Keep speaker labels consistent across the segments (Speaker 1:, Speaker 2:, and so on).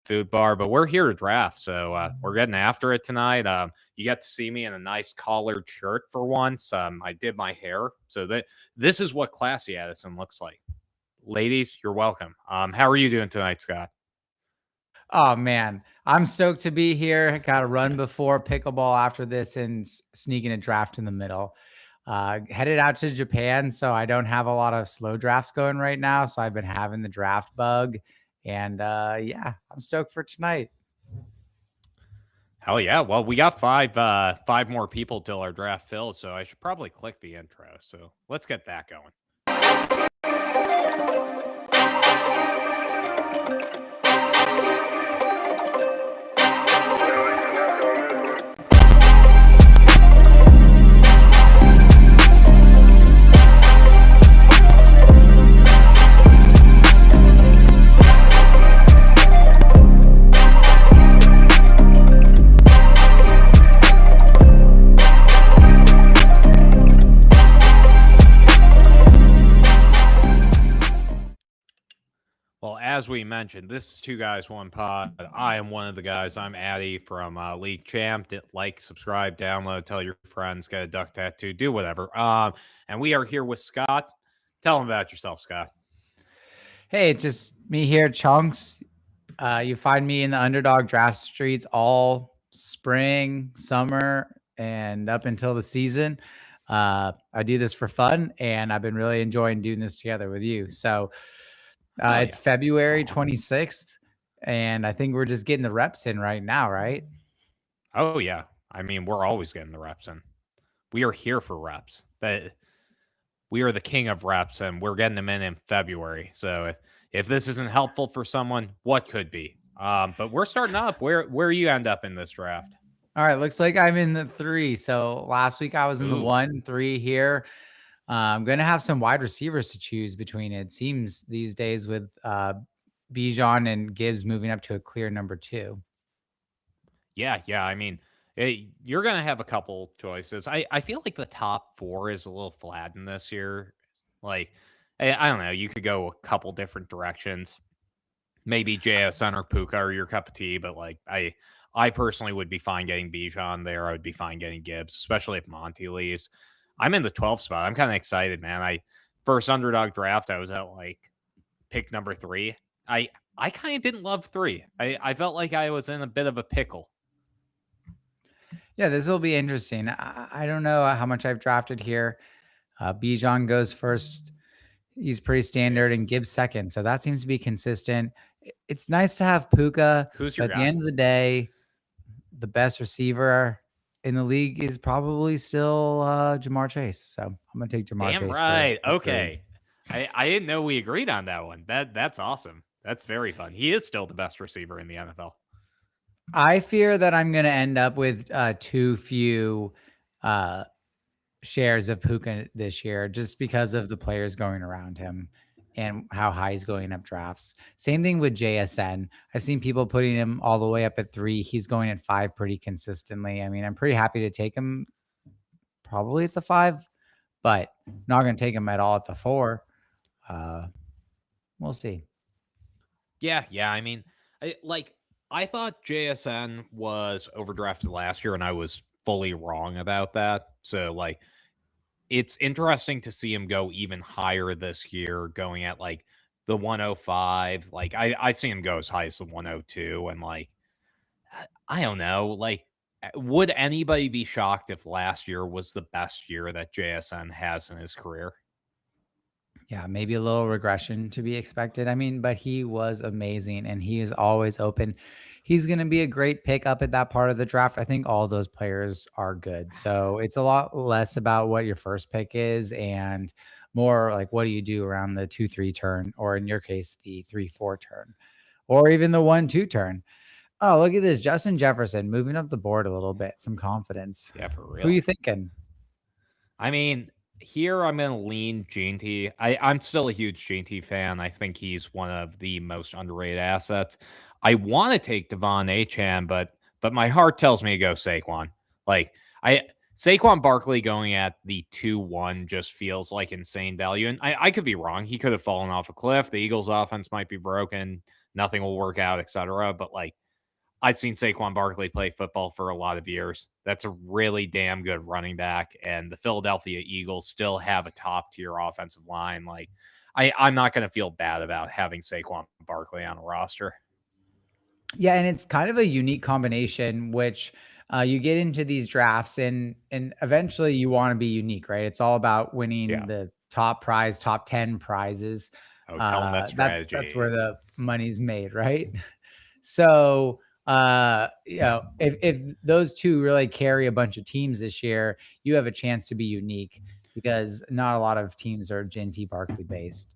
Speaker 1: food bar, but we're here to draft, so we're getting after it tonight. You get to see me in a nice collared shirt for once. I did my hair, so that this is what classy Addison looks like. Ladies, you're welcome. How are you doing tonight, Scott?
Speaker 2: Oh man, I'm stoked to be here. Got a run before pickleball after this and sneaking a draft in the middle. Headed out to Japan, so I don't have a lot of slow drafts going right now. So I've been having the draft bug, and yeah, I'm stoked for tonight.
Speaker 1: Hell yeah! Well, we got five more people till our draft fills, so I should probably click the intro. So let's get that going. Well, as we mentioned, this is Two Guys, One Pod. I am one of the guys. I'm Addi from League Champ. Like, subscribe, download, tell your friends, get a duck tattoo, do whatever. And we are here with Scott. Tell them about yourself, Scott.
Speaker 2: Hey, it's just me here, Chunks. You find me in the underdog draft streets all spring, summer, and up until the season. I do this for fun, and I've been really enjoying doing this together with you. So
Speaker 1: Hell
Speaker 2: it's
Speaker 1: yeah.
Speaker 2: February 26th, and I think we're just getting the reps in right now, right?
Speaker 1: Oh, yeah. I mean, we're always getting the reps in. We are here for reps. We are the king of reps, and we're getting them in February. So if this isn't helpful for someone, what could be? But we're starting up. Where you end up in this draft?
Speaker 2: All right, looks like I'm in the 3. So last week I was in the
Speaker 1: Ooh.
Speaker 2: 1, 3 here. I'm going to have some wide receivers to choose between. It seems these days with Bijan and Gibbs moving up to a clear number 2.
Speaker 1: Yeah. I mean, you're going to have a couple choices. I feel like the top four is a little flattened this year. Like, I don't know. You could go a couple different directions. Maybe JSN or Puka are your cup of tea, but like, I personally would be fine getting Bijan there. I would be fine getting Gibbs, especially if Monty leaves. I'm in the 12th spot. I'm kind of excited, man. First underdog draft, I was at like pick number 3. I kind of didn't love 3. I felt like I was in a bit of a pickle.
Speaker 2: Yeah, this will be interesting. I don't know how much I've drafted here. Bijan goes first. He's pretty standard,
Speaker 1: Gibbs.
Speaker 2: and Gibbs second. So that seems to be consistent. It's nice to have Puka,
Speaker 1: Who's
Speaker 2: but
Speaker 1: your
Speaker 2: at the
Speaker 1: guy?
Speaker 2: end of the day, the best receiver in the league is probably still Jamar Chase. So I'm going to take Jamar
Speaker 1: Damn
Speaker 2: Chase
Speaker 1: right.
Speaker 2: for 3.
Speaker 1: Okay. I didn't know we agreed on that one. That's awesome. That's very fun. He is still the best receiver in the NFL.
Speaker 2: I fear that I'm going to end up with too few uh, shares of Puka this year just because of the players going around him and how high he's going up drafts. Same thing with JSN. I've seen people putting him all the way up at 3. He's going at 5 pretty consistently. I mean, I'm pretty happy to take him probably at the 5, but not going to take him at all at the 4. We'll see.
Speaker 1: Yeah. I mean, I thought JSN was overdrafted last year, and I was fully wrong about that. So like, it's interesting to see him go even higher this year, going at like the 105. Like I've seen him go as high as the 102, and like I don't know, like would anybody be shocked if last year was the best year that JSN has in his career?
Speaker 2: Yeah, maybe a little regression to be expected. I mean, but he was amazing and he is always open. He's going to be a great pick up at that part of the draft. I think all those players are good. So it's a lot less about what your first pick is and more like what do you do around the 2-3 turn, or in your case, the 3-4 turn, or even the 1-2 turn. Oh, look at this. Justin Jefferson moving up the board a little bit. Some confidence.
Speaker 1: Yeah, for
Speaker 2: Who are you
Speaker 1: real.
Speaker 2: thinking?
Speaker 1: I mean, here I'm gonna lean Gene. I'm still a huge Gene fan. I think he's one of the most underrated assets. I want to take Devon Achan, but my heart tells me to go Saquon. Like I Saquon Barkley going at the 2-1 just feels like insane value. And I could be wrong. He could have fallen off a cliff. The Eagles' offense might be broken. Nothing will work out, etc. But like, I've seen Saquon Barkley play football for a lot of years. That's a really damn good running back. And the Philadelphia Eagles still have a top tier offensive line. Like, I'm not going to feel bad about having Saquon Barkley on a roster.
Speaker 2: Yeah, and it's kind of a unique combination, which you get into these drafts, and eventually you want to be unique, right? It's all about winning
Speaker 1: Yeah.
Speaker 2: the top prize, top 10 prizes.
Speaker 1: Oh, tell them that
Speaker 2: That's where
Speaker 1: strategy.
Speaker 2: the money's made, right? So, if those two really carry a bunch of teams this year, you have a chance to be unique because not a lot of teams are Genty Barkley based.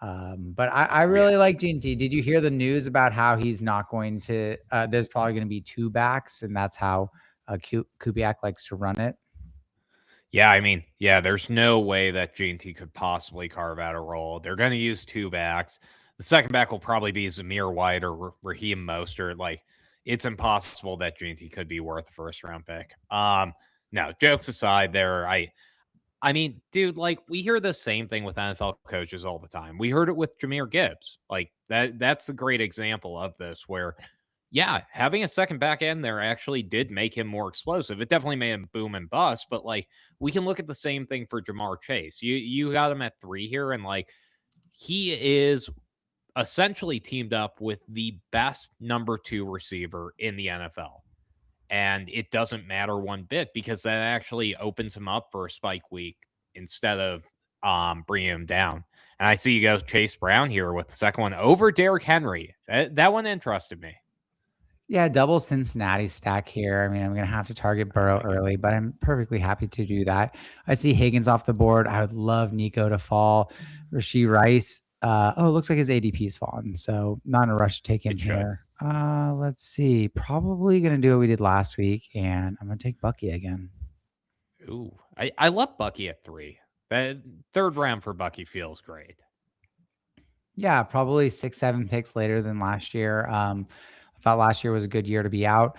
Speaker 2: But I
Speaker 1: Yeah.
Speaker 2: really like Genty. Did you hear the news about how he's not going to? There's probably going to be two backs, and that's how Kubiak likes to run it.
Speaker 1: Yeah, I mean, yeah, there's no way that G&T could possibly carve out a role. They're going to use two backs. The second back will probably be Zamir White or Raheem Mostert. Like, it's impossible that G&T could be worth a first round pick. No, jokes aside, I mean, dude, like we hear the same thing with NFL coaches all the time. We heard it with Jameer Gibbs. Like that's a great example of this where yeah, having a second back end there actually did make him more explosive. It definitely made him boom and bust, but like we can look at the same thing for Jamar Chase. You got him at 3 here and like he is essentially teamed up with the best number 2 receiver in the NFL. And it doesn't matter one bit because that actually opens him up for a spike week instead of bringing him down. And I see you go Chase Brown here with the second one over Derrick Henry. That one interested me.
Speaker 2: Yeah, double Cincinnati stack here. I mean, I'm going to have to target
Speaker 1: I
Speaker 2: Burrow
Speaker 1: like it.
Speaker 2: early, but I'm perfectly happy to do that. I see Higgins off the board. I would love Nico to fall. Rasheed Rice. It looks like his ADP's fallen, so not in a rush to take him
Speaker 1: It should.
Speaker 2: here. Let's see. Probably going to do what we did last week, and I'm going to take Bucky again.
Speaker 1: Ooh, I love Bucky at 3. That third round for Bucky feels great.
Speaker 2: Yeah, probably 6, 7 picks later than last year. I thought last year was a good year to be out.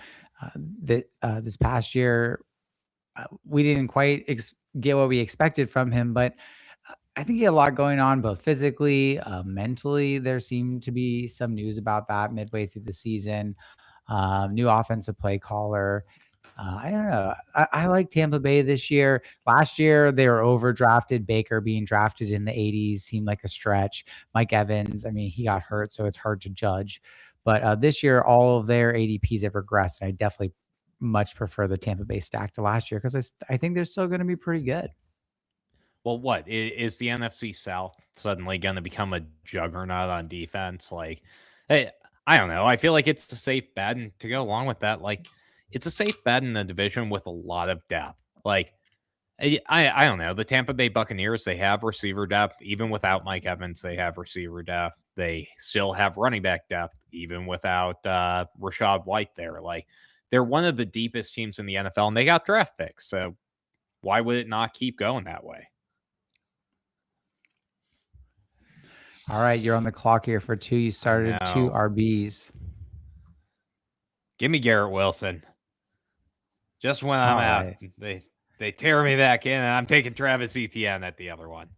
Speaker 2: This past year, we didn't quite get what we expected from him, but I think he had a lot going on, both physically, mentally. There seemed to be some news about that midway through the season. New offensive play caller. I don't know. I like Tampa Bay this year. Last year, they were overdrafted. Baker being drafted in the 80s seemed like a stretch. Mike Evans, I mean, he got hurt, so it's hard to judge. But this year, all of their ADPs have regressed. And I definitely much prefer the Tampa Bay stack to last year because I think they're still going to be pretty good.
Speaker 1: Well, what is the NFC South suddenly going to become a juggernaut on defense? Like, hey, I don't know. I feel like it's a safe bet, and to go along with that, like, it's a safe bet in a division with a lot of depth. Like, I don't know. The Tampa Bay Buccaneers, they have receiver depth. Even without Mike Evans, they have receiver depth. They still have running back depth, even without Rashad White there. Like, they're one of the deepest teams in the NFL, and they got draft picks. So why would it not keep going that way?
Speaker 2: All right, you're on the clock here for two. You
Speaker 1: I
Speaker 2: started two
Speaker 1: know.
Speaker 2: RBs.
Speaker 1: Give me Garrett Wilson. Just when I'm
Speaker 2: All
Speaker 1: out,
Speaker 2: right.
Speaker 1: they tear me back in, and I'm taking Travis Etienne at the other one.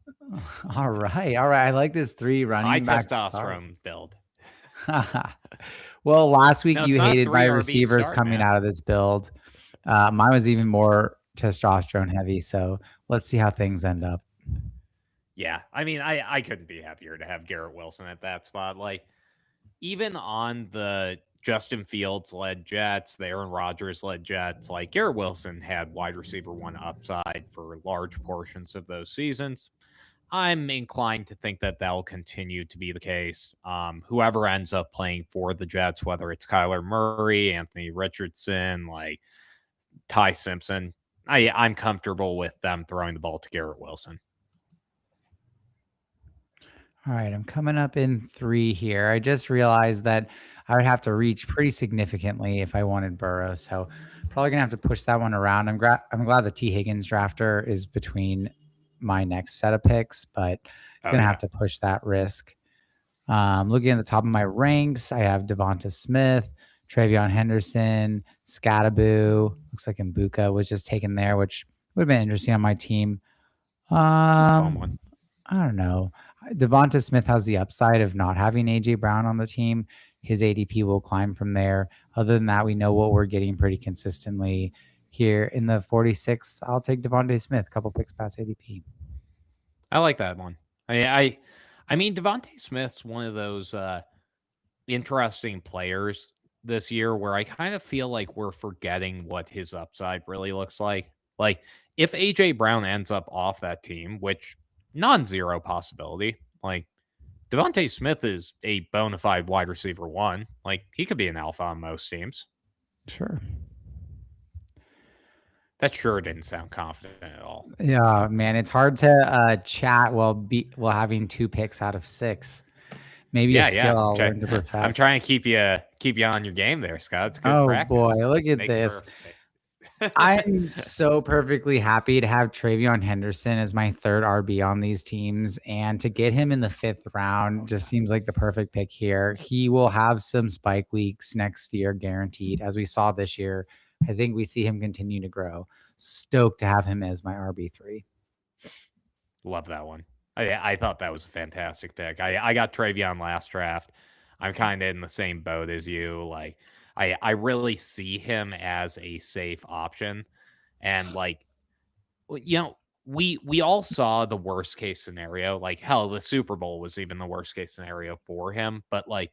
Speaker 2: All right. All right. I like this three
Speaker 1: High
Speaker 2: running back start.
Speaker 1: testosterone build.
Speaker 2: Well, last week
Speaker 1: No, it's
Speaker 2: you
Speaker 1: not a
Speaker 2: hated my
Speaker 1: 3 RB
Speaker 2: receivers
Speaker 1: start,
Speaker 2: coming
Speaker 1: man.
Speaker 2: out of this build. Mine was even more testosterone heavy. So let's see how things end up.
Speaker 1: Yeah, I mean, I couldn't be happier to have Garrett Wilson at that spot. Like, even on the Justin Fields led Jets, the Aaron Rodgers led Jets, like Garrett Wilson had wide receiver one upside for large portions of those seasons. I'm inclined to think that that will continue to be the case. Whoever ends up playing for the Jets, whether it's Kyler Murray, Anthony Richardson, like Ty Simpson, I'm comfortable with them throwing the ball to Garrett Wilson.
Speaker 2: All right. I'm coming up in three here. I just realized that I would have to reach pretty significantly if I wanted Burrow. So probably going to have to push that one around. I'm glad the T. Higgins drafter is between my next set of picks, but
Speaker 1: Oh,
Speaker 2: going to have
Speaker 1: yeah.
Speaker 2: to push that risk. Looking at the top of my ranks, I have Devonta Smith, Travion Henderson, Scattaboo. Looks like Mbuka was just taken there, which would have been interesting on my team.
Speaker 1: It's a fun one.
Speaker 2: Um, I don't know. Devonta Smith has the upside of not having AJ Brown on the team. His ADP will climb from there. Other than that, we know what we're getting pretty consistently here in the 46th. I'll take Devonta Smith, couple picks past ADP.
Speaker 1: I like that one. I mean, Devontae Smith's one of those interesting players this year where I kind of feel like we're forgetting what his upside really looks like. Like, if AJ Brown ends up off that team, which non-zero possibility, like Devontae Smith is a bona fide wide receiver one. Like, he could be an alpha on most teams.
Speaker 2: Sure.
Speaker 1: That sure didn't sound confident at all.
Speaker 2: Yeah, man, it's hard to chat while having 2 picks out of 6. Maybe a
Speaker 1: Yeah, yeah.
Speaker 2: skill I'll learn to
Speaker 1: I'm
Speaker 2: perfect.
Speaker 1: trying to keep you on your game there, Scott. It's good
Speaker 2: Oh boy,
Speaker 1: practice.
Speaker 2: look at
Speaker 1: Makes
Speaker 2: this.
Speaker 1: perfect.
Speaker 2: I'm so perfectly happy to have Travion Henderson as my third RB on these teams, and to get him in the 5th round
Speaker 1: Oh
Speaker 2: just
Speaker 1: yeah.
Speaker 2: seems like the perfect pick here. He will have some spike weeks next year, guaranteed, as we saw this year. I think we see him continue to grow. Stoked to have him as my RB3.
Speaker 1: Love that one. I thought that was a fantastic pick. I got Travion last draft. I'm kind of in the same boat as you. Like, I really see him as a safe option, and like, you know, we all saw the worst case scenario. Like, hell, the Super Bowl was even the worst case scenario for him. But like,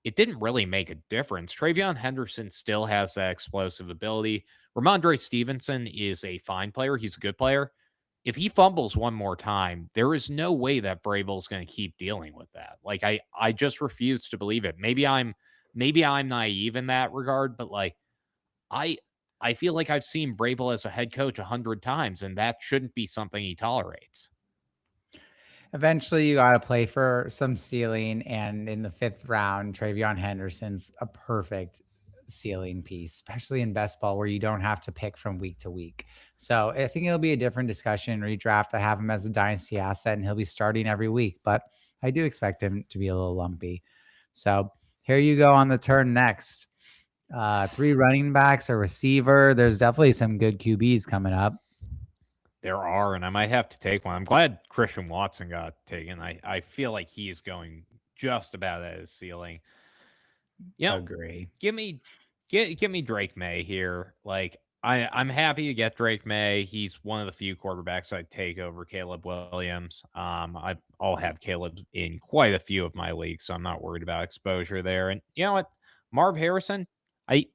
Speaker 1: it didn't really make a difference. Travion Henderson still has that explosive ability. Ramondre Stevenson is a fine player. He's a good player. If he fumbles one more time, there is no way that Vrabel's going to keep dealing with that. Like, I just refuse to believe it. Maybe I'm naive in that regard, but like I I feel like I've seen Vrabel as a head coach 100 times, and that shouldn't be something he tolerates.
Speaker 2: Eventually, you got to play for some ceiling. And in the 5th round, Travion Henderson's a perfect ceiling piece, especially in best ball where you don't have to pick from week to week. So I think it'll be a different discussion in redraft. I have him as a dynasty asset and he'll be starting every week, but I do expect him to be a little lumpy. So here you go on the turn next. 3 running backs, a receiver. There's definitely some good QBs coming up.
Speaker 1: There are, and I might have to take one. I'm glad Christian Watson got taken. I feel like he is going just about at his ceiling. You know,
Speaker 2: Agree.
Speaker 1: give me Drake May here. Like, I'm happy to get Drake May. He's one of the few quarterbacks I'd take over Caleb Williams. I'll have Caleb in quite a few of my leagues, so I'm not worried about exposure there. And you know what, Marv Harrison, I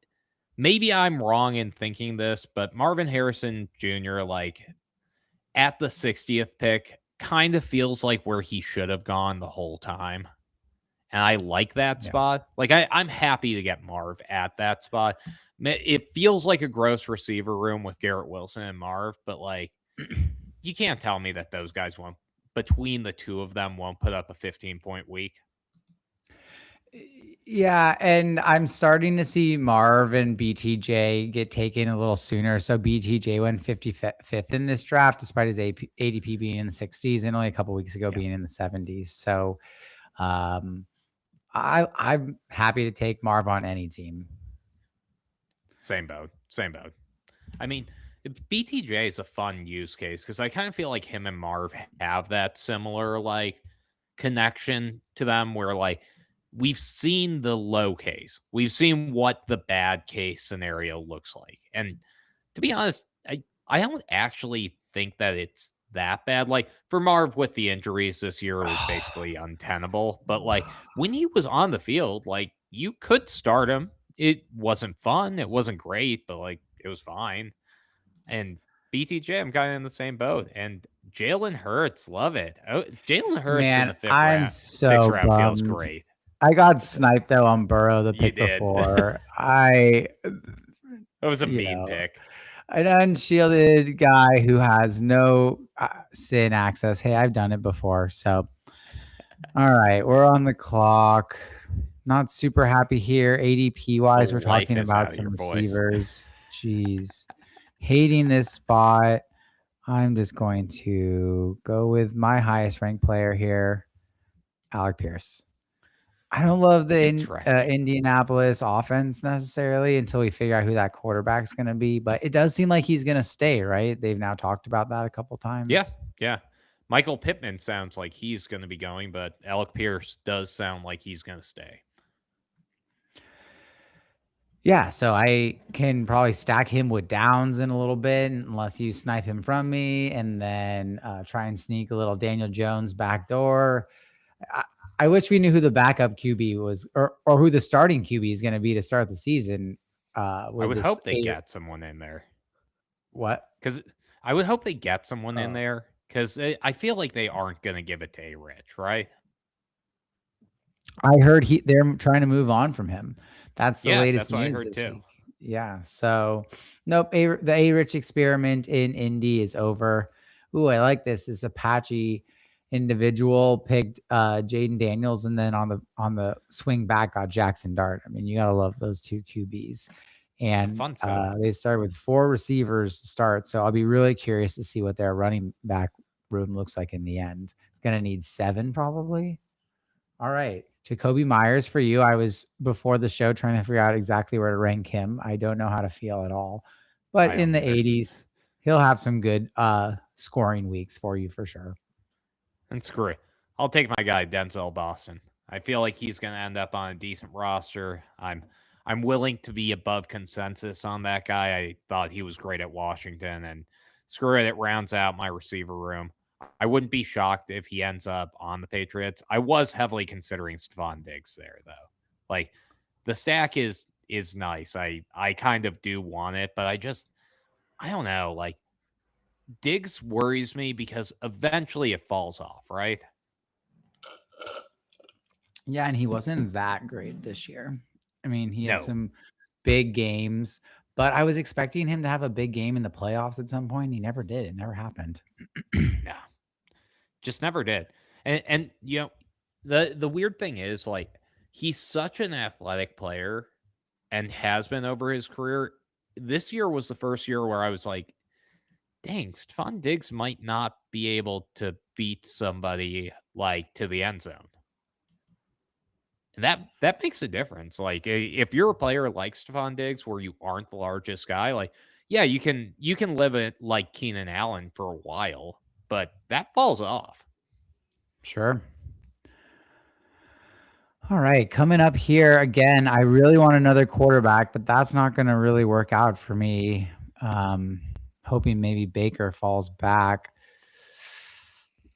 Speaker 1: maybe I'm wrong in thinking this, but Marvin Harrison Jr., like, at the 60th pick, kind of feels like where he should have gone the whole time. And I like that
Speaker 2: Yeah.
Speaker 1: spot. Like, I'm happy to get Marv at that spot. It feels like a gross receiver room with Garrett Wilson and Marv, but like, you can't tell me that those guys won't, between the two of them, won't put up a 15-point week.
Speaker 2: Yeah, and I'm starting to see Marv and BTJ get taken a little sooner. So BTJ went 55th in this draft, despite his ADP being in the 60s, and only a couple weeks ago
Speaker 1: Yeah,
Speaker 2: being in the 70s. So um, I'm happy to take Marv on any team.
Speaker 1: same boat. Same boat. I mean, BTJ is a fun use case because I kind of feel like him and Marv have that similar like connection to them where like we've seen the low case. We've seen what the bad case scenario looks like. And to be honest, I don't actually think that it's that bad. Like for Marv with the injuries this year, it was basically untenable. But like when he was on the field, like you could start him. It wasn't fun. It wasn't great, but like it was fine. And BTJ, I'm kind of in the same boat. And Jalen Hurts, love it. Oh, Jalen Hurts in
Speaker 2: Man,
Speaker 1: the fifth
Speaker 2: I'm
Speaker 1: round, sixth
Speaker 2: so
Speaker 1: round feels
Speaker 2: bummed.
Speaker 1: great.
Speaker 2: I got sniped though on Burrow the
Speaker 1: You
Speaker 2: pick
Speaker 1: did.
Speaker 2: before.
Speaker 1: It was a
Speaker 2: You
Speaker 1: mean
Speaker 2: know,
Speaker 1: pick.
Speaker 2: an unshielded guy who has no sin access. Hey, I've done it before. So, all right, we're on the clock. Not super happy here. ADP
Speaker 1: The
Speaker 2: wise, we're
Speaker 1: life
Speaker 2: talking
Speaker 1: is
Speaker 2: about
Speaker 1: out of
Speaker 2: some
Speaker 1: your voice.
Speaker 2: receivers. Jeez, hating this spot. I'm just going to go with my highest ranked player here, Alec Pierce. I don't love the
Speaker 1: Interesting.
Speaker 2: Indianapolis offense necessarily until we figure out who that quarterback's gonna be, but it does seem like he's gonna stay, right? They've now talked about that a couple
Speaker 1: Yeah,
Speaker 2: times.
Speaker 1: yeah. Michael Pittman sounds like he's going to be going, but Alec Pierce does sound like he's going to stay.
Speaker 2: Yeah, so I can probably stack him with Downs in a little bit unless you snipe him from me, and then, try and sneak a little Daniel Jones backdoor. I I wish we knew who the backup QB was or who the starting QB is gonna be to start the season,
Speaker 1: I
Speaker 2: with
Speaker 1: would
Speaker 2: this
Speaker 1: hope they
Speaker 2: A
Speaker 1: get someone in there
Speaker 2: what?
Speaker 1: because I would hope they get someone in
Speaker 2: Oh.
Speaker 1: there because I feel like they aren't going to give it to A Rich, right?
Speaker 2: I heard they're trying to move on from him. That's the
Speaker 1: Yeah,
Speaker 2: latest
Speaker 1: that's what I
Speaker 2: news
Speaker 1: heard
Speaker 2: this
Speaker 1: too.
Speaker 2: week. Yeah, so nope, the A-Rich experiment in Indy is over. Ooh, I like this. This Apache individual picked Jaden Daniels, and then on the swing back got Jackson Dart. I mean, you gotta love those two QBs.
Speaker 1: It's a
Speaker 2: And
Speaker 1: fun setup.
Speaker 2: they started with 4 receivers to start. So I'll be really curious to see what their running back room looks like in the end. It's gonna need 7 probably. All right. Jacoby Myers for you. I was before the show trying to figure out exactly where to rank him. I don't know how to feel at all. But
Speaker 1: I
Speaker 2: in
Speaker 1: don't
Speaker 2: the
Speaker 1: either.
Speaker 2: 80s, he'll have some good scoring weeks for you for sure.
Speaker 1: And screw it. I'll take my guy Denzel Boston. I feel like he's going to end up on a decent roster. I'm willing to be above consensus on that guy. I thought he was great at Washington, and screw it, it rounds out my receiver room. I wouldn't be shocked if he ends up on the Patriots. I was heavily considering Stephon Diggs there, though. Like the stack is nice. I kind of do want it, but I don't know. Like Diggs worries me because eventually it falls off, right?
Speaker 2: Yeah, and he wasn't that great this year. I mean, he had
Speaker 1: No,
Speaker 2: some big games, but I was expecting him to have a big game in the playoffs at some point. He never did. It never happened.
Speaker 1: no, just never did. And you know, the weird thing is like he's such an athletic player and has been over his career. This year was the first year where I was like, dang, Stephon Diggs might not be able to beat somebody like to the end zone. And that makes a difference. Like if you're a player like Stephon Diggs where you aren't the largest guy, like yeah, you can live it like Keenan Allen for a while, but that falls off.
Speaker 2: Sure. All right, coming up here again, I really want another quarterback, but that's not going to really work out for me. Um, Hoping maybe Baker falls back.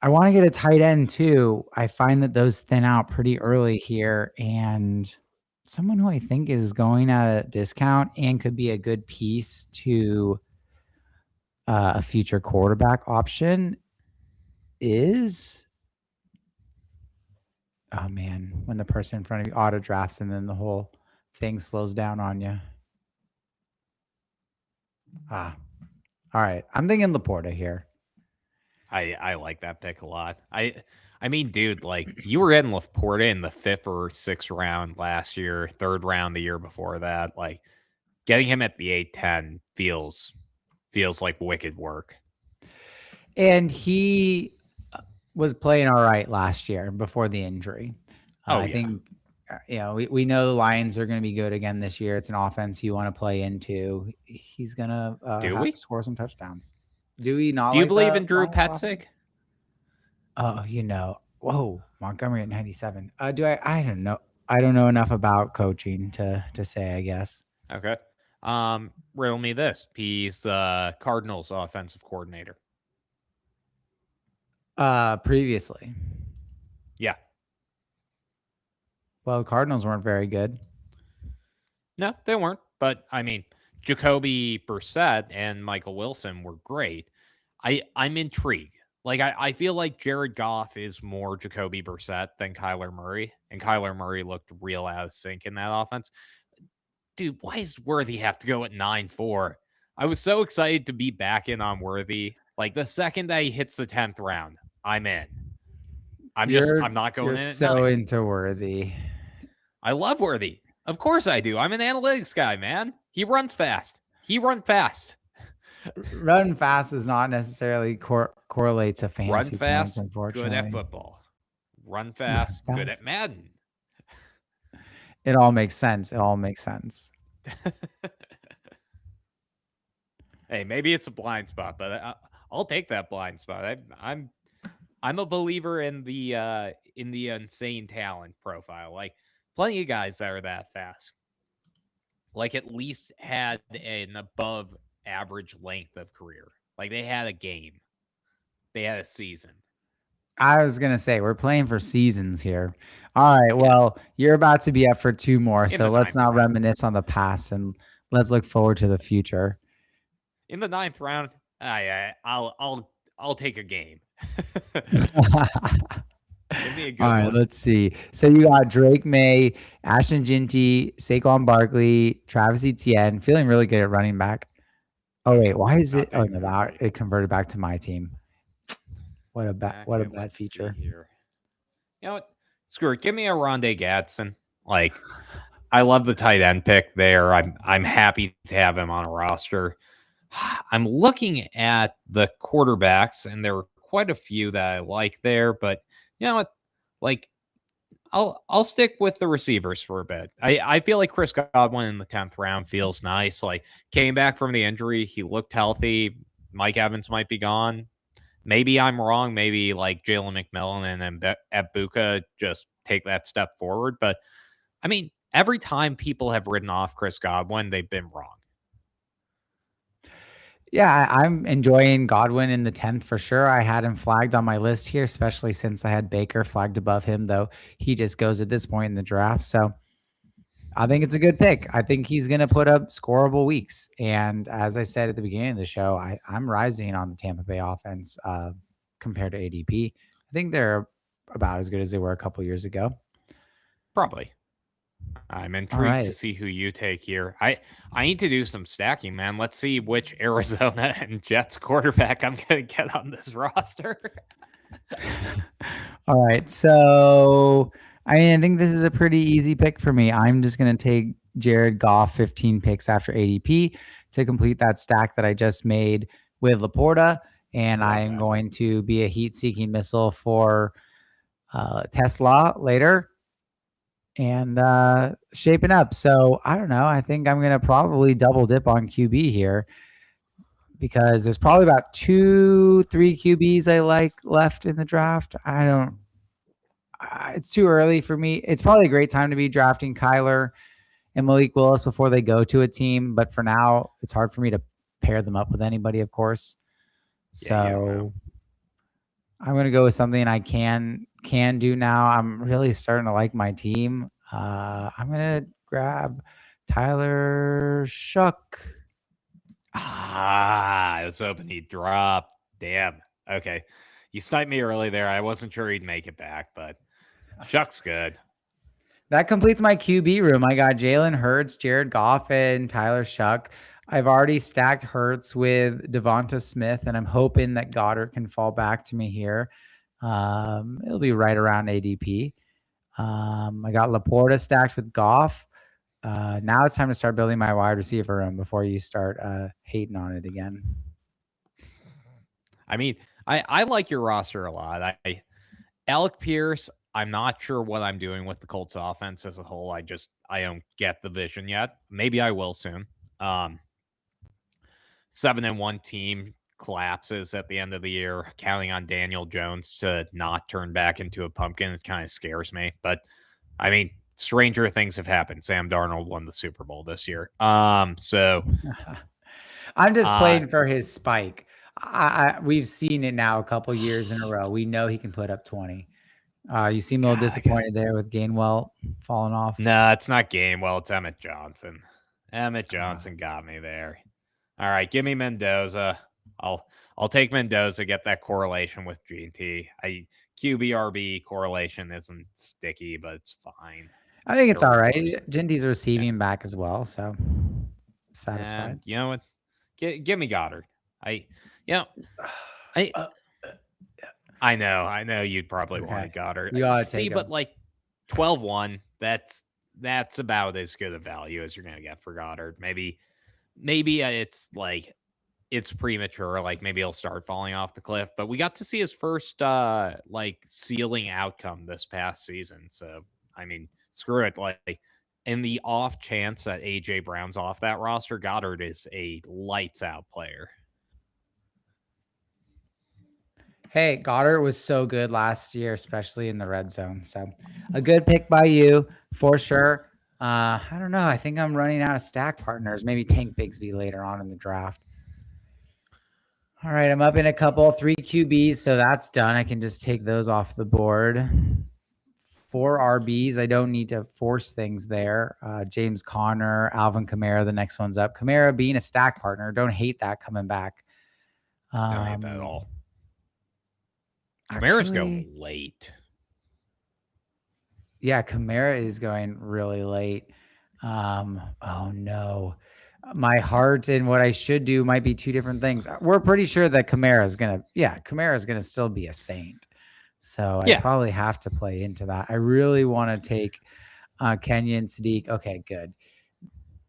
Speaker 2: I want to get a tight end too. I find that those thin out pretty early here, and someone who I think is going at a discount and could be a good piece to a future quarterback option is oh man, when the person in front of you auto drafts and then the whole thing slows down on you. Ah, all right. I'm thinking Laporta here.
Speaker 1: I like that pick a lot. I mean, dude, like you were getting Laporta in the 5th or 6th round last year, 3rd round the year before that. Like getting him at the 8-10 feels like wicked work.
Speaker 2: And he was playing all right last year before the injury.
Speaker 1: Oh
Speaker 2: I
Speaker 1: yeah.
Speaker 2: think, we know the Lions are going to be good again this year. It's an offense you want to play into. He's going to
Speaker 1: Do we?
Speaker 2: score some touchdowns. Do we not
Speaker 1: Do you
Speaker 2: like
Speaker 1: believe
Speaker 2: the
Speaker 1: in Drew
Speaker 2: Lions
Speaker 1: Petzig?
Speaker 2: offense? Oh, whoa, Montgomery at 97. Do I don't know. I don't know enough about coaching to say, I guess.
Speaker 1: Okay. Riddle me this. He's Cardinals offensive coordinator.
Speaker 2: Previously.
Speaker 1: Yeah.
Speaker 2: Well, the Cardinals weren't very good.
Speaker 1: No, they weren't. But I mean, Jacoby Brissett and Michael Wilson were great. I'm intrigued. Like I feel like Jared Goff is more Jacoby Brissett than Kyler Murray, and Kyler Murray looked real out of sync in that offense. Dude, why does Worthy have to go at 9-4? I was so excited to be back in on Worthy. Like the second that he hits the 10th round, I'm in. I'm not
Speaker 2: You're
Speaker 1: going in at
Speaker 2: so
Speaker 1: 9.
Speaker 2: into Worthy.
Speaker 1: I love Worthy. Of course I do. I'm an analytics guy, man. He runs fast. He runs fast.
Speaker 2: Run fast does not necessarily correlate to
Speaker 1: Run
Speaker 2: fantasy points,
Speaker 1: fast, good at
Speaker 2: unfortunately.
Speaker 1: football. Run
Speaker 2: Run
Speaker 1: fast, good at
Speaker 2: fast.
Speaker 1: Madden.
Speaker 2: It all makes sense. It all makes sense.
Speaker 1: Hey, maybe it's a blind spot, but I'll take that blind spot. I'm a believer in the insane talent profile. Like plenty of guys that are that fast, like at least had an above average length of career. Like they had a game, they had a season.
Speaker 2: I was gonna say we're playing for seasons here. All right,
Speaker 1: Yeah,
Speaker 2: well, you're about to be up for 2 more,
Speaker 1: in
Speaker 2: so
Speaker 1: the
Speaker 2: let's
Speaker 1: ninth
Speaker 2: not
Speaker 1: round.
Speaker 2: reminisce on the past and let's look forward to the future.
Speaker 1: In the ninth round, I'll take a game. Give me a
Speaker 2: All
Speaker 1: good
Speaker 2: right,
Speaker 1: one.
Speaker 2: let's see. So you got Drake May, Ashton Ginty, Saquon Barkley, Travis Etienne, feeling really good at running back. Oh wait, why is it?
Speaker 1: Not
Speaker 2: Oh
Speaker 1: taking
Speaker 2: no, that
Speaker 1: Barkley.
Speaker 2: it converted back to my team. What a
Speaker 1: Okay,
Speaker 2: bad
Speaker 1: let's see
Speaker 2: feature.
Speaker 1: here. You know what? Screw it. Give me a Rondé Gadsden. Like, I love the tight end pick there. I'm happy to have him on a roster. I'm looking at the quarterbacks, and there are quite a few that I like there, but you know what? Like, I'll stick with the receivers for a bit. I feel like Chris Godwin in the 10th round feels nice. Like came back from the injury, he looked healthy. Mike Evans might be gone. Maybe I'm wrong. Maybe like Jalen McMillan and Abuka just take that step forward. But I mean, every time people have written off Chris Godwin, they've been wrong.
Speaker 2: Yeah, I'm enjoying Godwin in the 10th for sure. I had him flagged on my list here, especially since I had Baker flagged above him, though he just goes at this point in the draft. So I think it's a good pick. I think he's going to put up scoreable weeks. And as I said at the beginning of the show, I'm rising on the Tampa Bay offense compared to ADP. I think they're about as good as they were a couple years ago.
Speaker 1: Probably. I'm
Speaker 2: All
Speaker 1: intrigued to
Speaker 2: right.
Speaker 1: see who you take here. I need to do some stacking, man. Let's see which Arizona and Jets quarterback I'm going to get on this roster.
Speaker 2: All right. So I mean, I think this is a pretty easy pick for me. I'm just going to take Jared Goff 15 picks after ADP to complete that stack that I just made with Laporta. And I
Speaker 1: Love
Speaker 2: am
Speaker 1: that.
Speaker 2: going to be a heat seeking missile for Tesla later and shaping up. So I don't know. I think I'm going to probably double dip on QB here because there's probably about 3 QBs I like left in the draft. I don't it's too early for me. It's probably a great time to be drafting Kyler and Malik Willis before they go to a team, but for now, it's hard for me to pair them up with anybody, of course.
Speaker 1: Yeah, you don't know.
Speaker 2: So I'm gonna go with something I can do now. I'm really starting to like my team. I'm gonna grab Tyler Shuck.
Speaker 1: I was hoping he'd drop. Damn. Okay. You sniped me early there. I wasn't sure he'd make it back, but Chuck's good.
Speaker 2: That completes my QB room. I got Jalen Hurts, Jared Goff, and Tyler Shuck. I've already stacked Hurts with Devonta Smith, and I'm hoping that Goddard can fall back to me here. It'll be right around ADP. I got Laporta stacked with Goff. Now it's time to start building my wide receiver room before you start hating on it again.
Speaker 1: I mean, I like your roster a lot. Alec Pierce, I'm not sure what I'm doing with the Colts offense as a whole. I don't get the vision yet. Maybe I will soon. 7-1 team collapses at the end of the year, counting on Daniel Jones to not turn back into a pumpkin. It kind of scares me. But I mean, stranger things have happened. Sam Darnold won the Super Bowl this year.
Speaker 2: I'm just
Speaker 1: Uh
Speaker 2: playing for his spike. We've seen it now a couple years in a row. We know he can put up 20. You seem a little
Speaker 1: God, I got
Speaker 2: disappointed there with Gainwell falling off.
Speaker 1: no, it's not Gainwell, it's Emmett Johnson. Emmett
Speaker 2: Uh,
Speaker 1: Johnson got me there. All right, give me Mendoza. I'll I'll take Mendoza, get that correlation with GT. I QBRB correlation isn't sticky, but it's fine.
Speaker 2: I think it's
Speaker 1: There are
Speaker 2: all right.
Speaker 1: worse.
Speaker 2: Jinty's
Speaker 1: Yeah.
Speaker 2: receiving back as well, so
Speaker 1: And
Speaker 2: satisfied.
Speaker 1: you know what? Give me Goddard. I you know, I
Speaker 2: Uh,
Speaker 1: I know you'd
Speaker 2: it's
Speaker 1: probably
Speaker 2: okay.
Speaker 1: want Goddard.
Speaker 2: You gotta
Speaker 1: See,
Speaker 2: take
Speaker 1: but
Speaker 2: him.
Speaker 1: like 12-1, that's about as good a value as you're gonna get for Goddard. Maybe it's like it's premature, like maybe he'll start falling off the cliff. But we got to see his first like ceiling outcome this past season. So I mean, screw it. Like in the off chance that AJ Brown's off that roster, Goddard is a lights out player.
Speaker 2: Hey, Goddard was so good last year, especially in the red zone. So a good pick by you for sure. I don't know. I think I'm running out of stack partners. Maybe Tank Bigsby later on in the draft. All right, I'm up in a couple, 3 QBs, so that's done. I can just take those off the board. 4 RBs. I don't need to force things there. James Conner, Alvin Kamara. The next one's up. Kamara being a stack partner. Don't hate that coming back.
Speaker 1: Don't hate that at all. Kamara's
Speaker 2: Actually,
Speaker 1: going late.
Speaker 2: yeah, Kamara is going really late. Oh no. My heart and what I should do might be two different things. We're pretty sure that Kamara is gonna still be a saint. So I
Speaker 1: Yeah.
Speaker 2: probably have to play into that. I really want to take Kenyon Sadiq. Okay, good.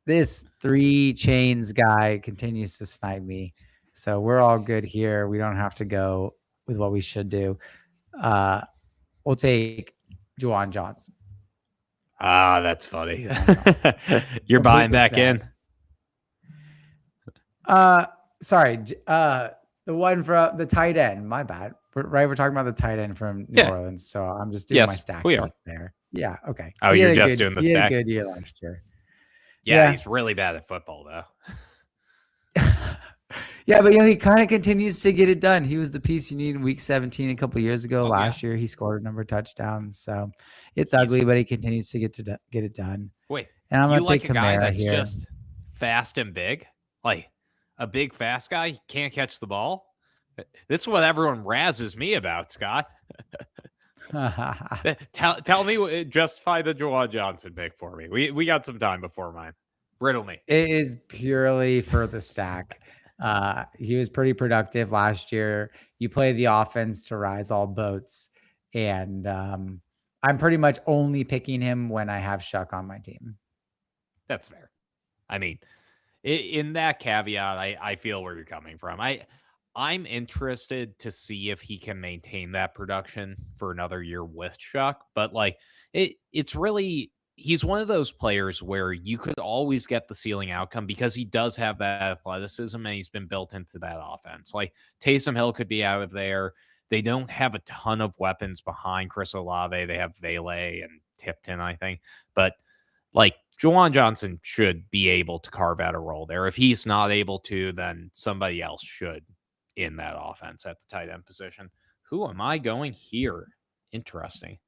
Speaker 2: This 3 chains guy continues to snipe me. So we're all good here. We don't have to go with what we should do. We'll take Juwan Johnson.
Speaker 1: Ah, that's funny.
Speaker 2: Juwan Johnson.
Speaker 1: You're
Speaker 2: Complete
Speaker 1: buying
Speaker 2: the
Speaker 1: back
Speaker 2: set.
Speaker 1: in.
Speaker 2: Sorry. The one from the tight end. My bad. Right, we're talking about the tight end from New
Speaker 1: Yeah.
Speaker 2: Orleans. So I'm just doing my
Speaker 1: Yes,
Speaker 2: stack
Speaker 1: we are.
Speaker 2: list there. Yeah. Okay.
Speaker 1: Oh,
Speaker 2: He
Speaker 1: you're
Speaker 2: had a
Speaker 1: just
Speaker 2: good.
Speaker 1: doing the
Speaker 2: He had a
Speaker 1: stack?
Speaker 2: good year last year.
Speaker 1: Yeah,
Speaker 2: Yeah.
Speaker 1: he's really bad at football, though.
Speaker 2: Yeah, but he kind of continues to get it done. He was the piece you need in week 17 a couple years ago.
Speaker 1: Oh, yeah.
Speaker 2: Last year, he scored a number of touchdowns. So it's
Speaker 1: He's
Speaker 2: ugly, but he continues to get it done.
Speaker 1: Wait,
Speaker 2: And I'm
Speaker 1: you
Speaker 2: gonna take
Speaker 1: like a guy
Speaker 2: Kamara
Speaker 1: that's
Speaker 2: here.
Speaker 1: just fast and big? Like a big, fast guy? He can't catch the ball? This is what everyone razzes me about, Scott. Tell me, justify the Juwan Johnson pick for me. We got some time before mine. Riddle me.
Speaker 2: It is purely for the stack. He was pretty productive last year. You play the offense to rise all boats, and I'm pretty much only picking him when I have Shuck on my team.
Speaker 1: That's fair. I mean, in that caveat, I feel where you're coming from. I'm interested to see if he can maintain that production for another year with Chuck, but like it's really he's one of those players where you could always get the ceiling outcome because he does have that athleticism and he's been built into that offense. Like Taysom Hill could be out of there. They don't have a ton of weapons behind Chris Olave. They have Vele and Tipton, I think. But like Juwan Johnson should be able to carve out a role there. If he's not able to, then somebody else should in that offense at the tight end position. Who am I going here? Interesting.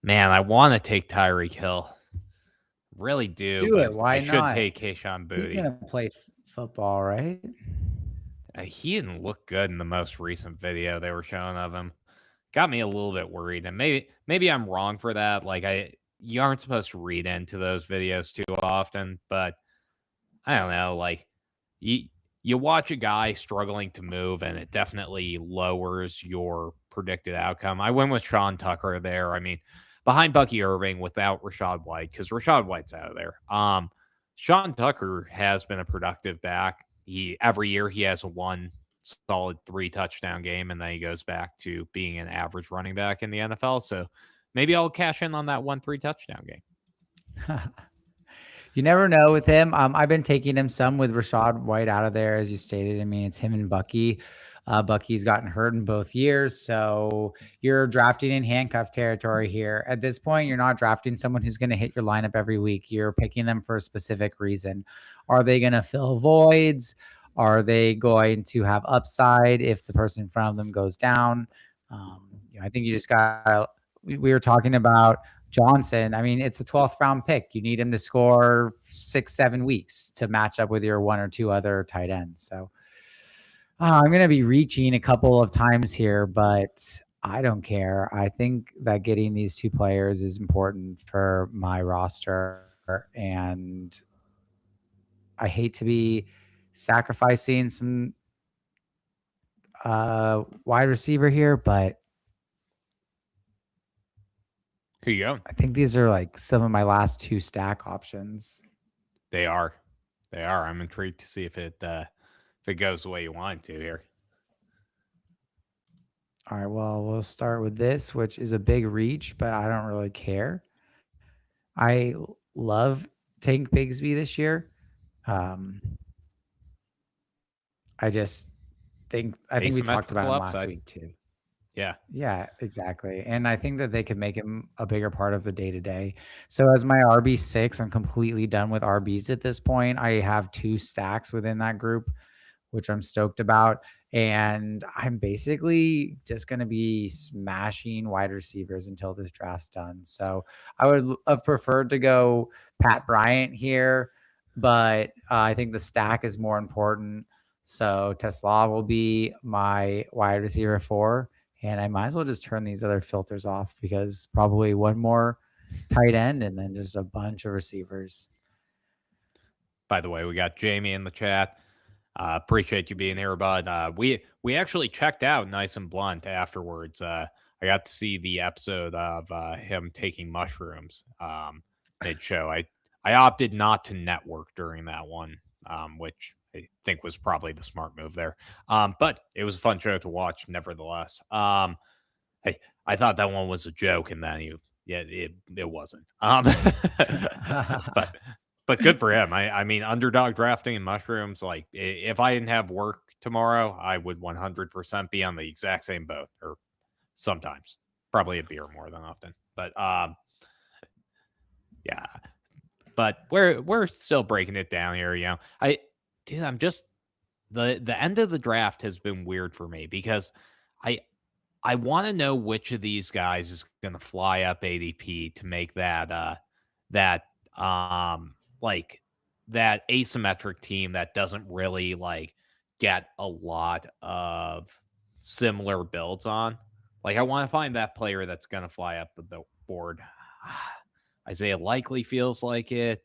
Speaker 1: Man, I want to take Tyreek Hill. Really do,
Speaker 2: Do
Speaker 1: but
Speaker 2: it. Why
Speaker 1: I should
Speaker 2: not?
Speaker 1: take Kayshon
Speaker 2: He's
Speaker 1: Boutte.
Speaker 2: gonna play football, right?
Speaker 1: He didn't look good in the most recent video they were showing of him. Got me a little bit worried, and maybe I'm wrong for that. Like you aren't supposed to read into those videos too often, but I don't know. Like you watch a guy struggling to move, and it definitely lowers your predicted outcome. I went with Sean Tucker there. I mean, behind Bucky Irving without Rashad White because Rashad White's out of there. Sean Tucker has been a productive back. Every year he has a one solid 3 touchdown game, and then he goes back to being an average running back in the NFL. So maybe I'll cash in on that 1 3 touchdown game.
Speaker 2: You never know with him. I've been taking him some with Rashad White out of there, as you stated. I mean, it's him and Bucky. Bucky's gotten hurt in both years, so you're drafting in handcuff territory here. At this point, you're not drafting someone who's going to hit your lineup every week. You're picking them for a specific reason. Are they going to fill voids? Are they going to have upside if the person in front of them goes down? I think you just got. We were talking about Johnson. I mean, it's a 12th round pick. You need him to score 6-7 weeks to match up with your 1 or 2 other tight ends. So I'm going to be reaching a couple of times here, but I don't care. I think that getting these 2 players is important for my roster, and I hate to be sacrificing some wide receiver here, but
Speaker 1: Who you going?
Speaker 2: I think these are like some of my last 2 stack options.
Speaker 1: They are. I'm intrigued to see if it goes the way you want it to here.
Speaker 2: All right, well, we'll start with this, which is a big reach, but I don't really care. love Tank Bigsby this year. Um, I just think we talked about
Speaker 1: Asymmetrical
Speaker 2: him last
Speaker 1: upside.
Speaker 2: week too.
Speaker 1: Yeah.
Speaker 2: Yeah, exactly. And I think that they could make him a bigger part of the day to day. So as my RB6, I'm completely done with RBs at this point. I have 2 stacks within that group, which I'm stoked about. And I'm basically just going to be smashing wide receivers until this draft's done. So I would have preferred to go Pat Bryant here, but I think the stack is more important. So Tesla will be my wide receiver 4. And I might as well just turn these other filters off because probably one more tight end and then just a bunch of receivers.
Speaker 1: By the way, we got Jamie in the chat. Appreciate you being here, bud. We actually checked out Nice and Blunt afterwards. I got to see the episode of him taking mushrooms mid show. I opted not to network during that one, which I think was probably the smart move there. But it was a fun show to watch, nevertheless. Hey, I thought that one was a joke, and then yeah, it wasn't. But good for him. I mean, underdog drafting and mushrooms. Like, if I didn't have work tomorrow, I would 100% be on the exact same boat, or sometimes probably a beer more than often. But yeah. But we're still breaking it down here. Dude, I'm just the end of the draft has been weird for me because I I want to know which of these guys is going to fly up ADP to make that like that asymmetric team that doesn't really like get a lot of similar builds on. Like I want to find that player that's going to fly up the board. Isaiah likely feels like it.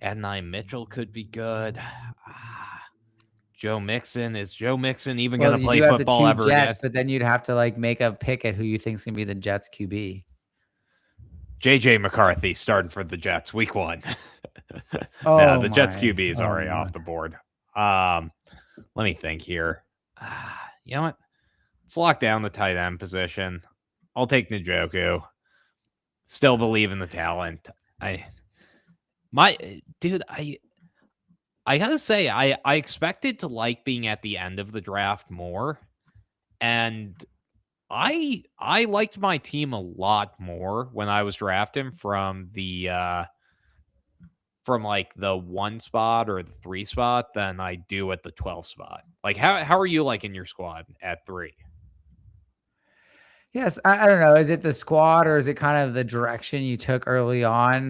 Speaker 1: Adni Mitchell could be good. Joe Mixon, is Joe Mixon even going
Speaker 2: Well,
Speaker 1: to
Speaker 2: you
Speaker 1: play
Speaker 2: do have the
Speaker 1: football
Speaker 2: 2
Speaker 1: ever again?
Speaker 2: Jets, but then you'd have to like make a pick at who you think's gonna be the Jets QB.
Speaker 1: JJ McCarthy starting for the Jets week 1. No,
Speaker 2: Oh
Speaker 1: the Jets
Speaker 2: my.
Speaker 1: QB is
Speaker 2: Oh
Speaker 1: already
Speaker 2: my.
Speaker 1: off the board. Um, Let me think here. You know what? Let's lock down the tight end position. I'll take Njoku. Still believe in the talent. I my dude, I gotta say, I expected to like being at the end of the draft more, and I liked my team a lot more when I was drafting from like the 1 spot or the 3 spot than I do at the 12 spot. Like how are you like in your squad at 3?
Speaker 2: Yes, I don't know. Is it the squad or is it kind of the direction you took early on?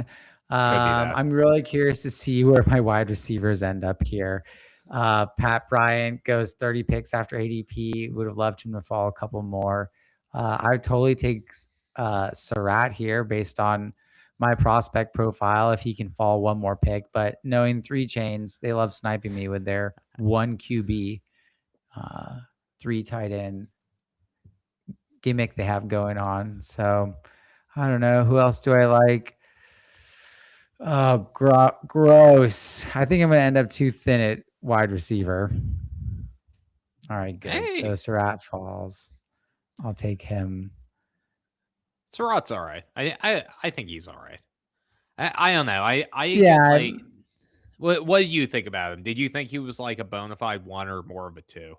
Speaker 1: Could be that.
Speaker 2: I'm really curious to see where my wide receivers end up here. Pat Bryant goes 30 picks after ADP. Would have loved him to fall a couple more. I would totally take Surratt here based on my prospect profile if he can fall one more pick. But knowing 3 chains, they love sniping me with their 1 QB, 3 tight end gimmick they have going on. So I don't know. Who else do I like? Oh, gross. I think I'm going to end up too thin at wide receiver. All right, good. So
Speaker 1: Hey,
Speaker 2: Surratt falls. I'll take him.
Speaker 1: Surratt's all right. I think he's all right. I don't know. I get
Speaker 2: Yeah.
Speaker 1: like what do you think about him? Did you think he was like a bona fide 1 or more of a 2?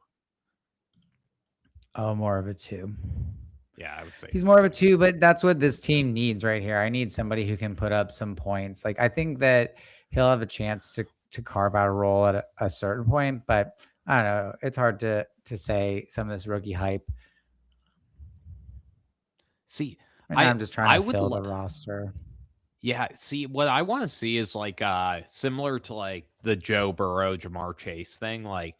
Speaker 2: Oh, more of a 2.
Speaker 1: Yeah, I would say
Speaker 2: He's
Speaker 1: so
Speaker 2: more of a
Speaker 1: too.
Speaker 2: 2, but that's what this team needs right here. I need somebody who can put up some points. Like I think that he'll have a chance to carve out a role at a certain point, but I don't know. It's hard to say some of this rookie hype.
Speaker 1: See,
Speaker 2: Right now,
Speaker 1: I
Speaker 2: I'm just trying
Speaker 1: I
Speaker 2: to
Speaker 1: would
Speaker 2: fill
Speaker 1: lo-
Speaker 2: the roster.
Speaker 1: yeah, see what I want to see is like similar to like the Joe Burrow Jamar Chase thing, like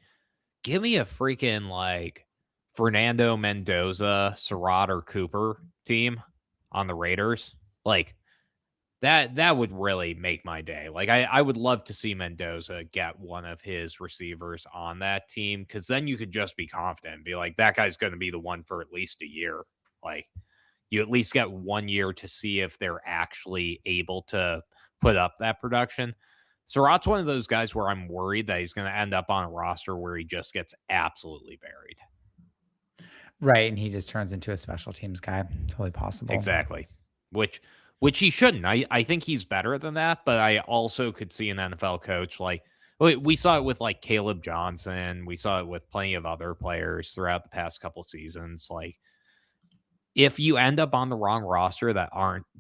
Speaker 1: give me a freaking like Fernando Mendoza, Surratt or Cooper team on the Raiders. Like that would really make my day. Like I would love to see Mendoza get one of his receivers on that team because then you could just be confident and be like, that guy's gonna be the one for at least a year. Like you at least get 1 year to see if they're actually able to put up that production. Surratt's one of those guys where I'm worried that he's going to end up on a roster where he just gets absolutely buried.
Speaker 2: Right, and he just turns into a special teams guy. Totally possible.
Speaker 1: Exactly. Which which he shouldn't. I think he's better than that, but I also could see an NFL coach like we saw it with like Caleb Johnson. We saw it with plenty of other players throughout the past couple seasons. Like if you end up on the wrong roster that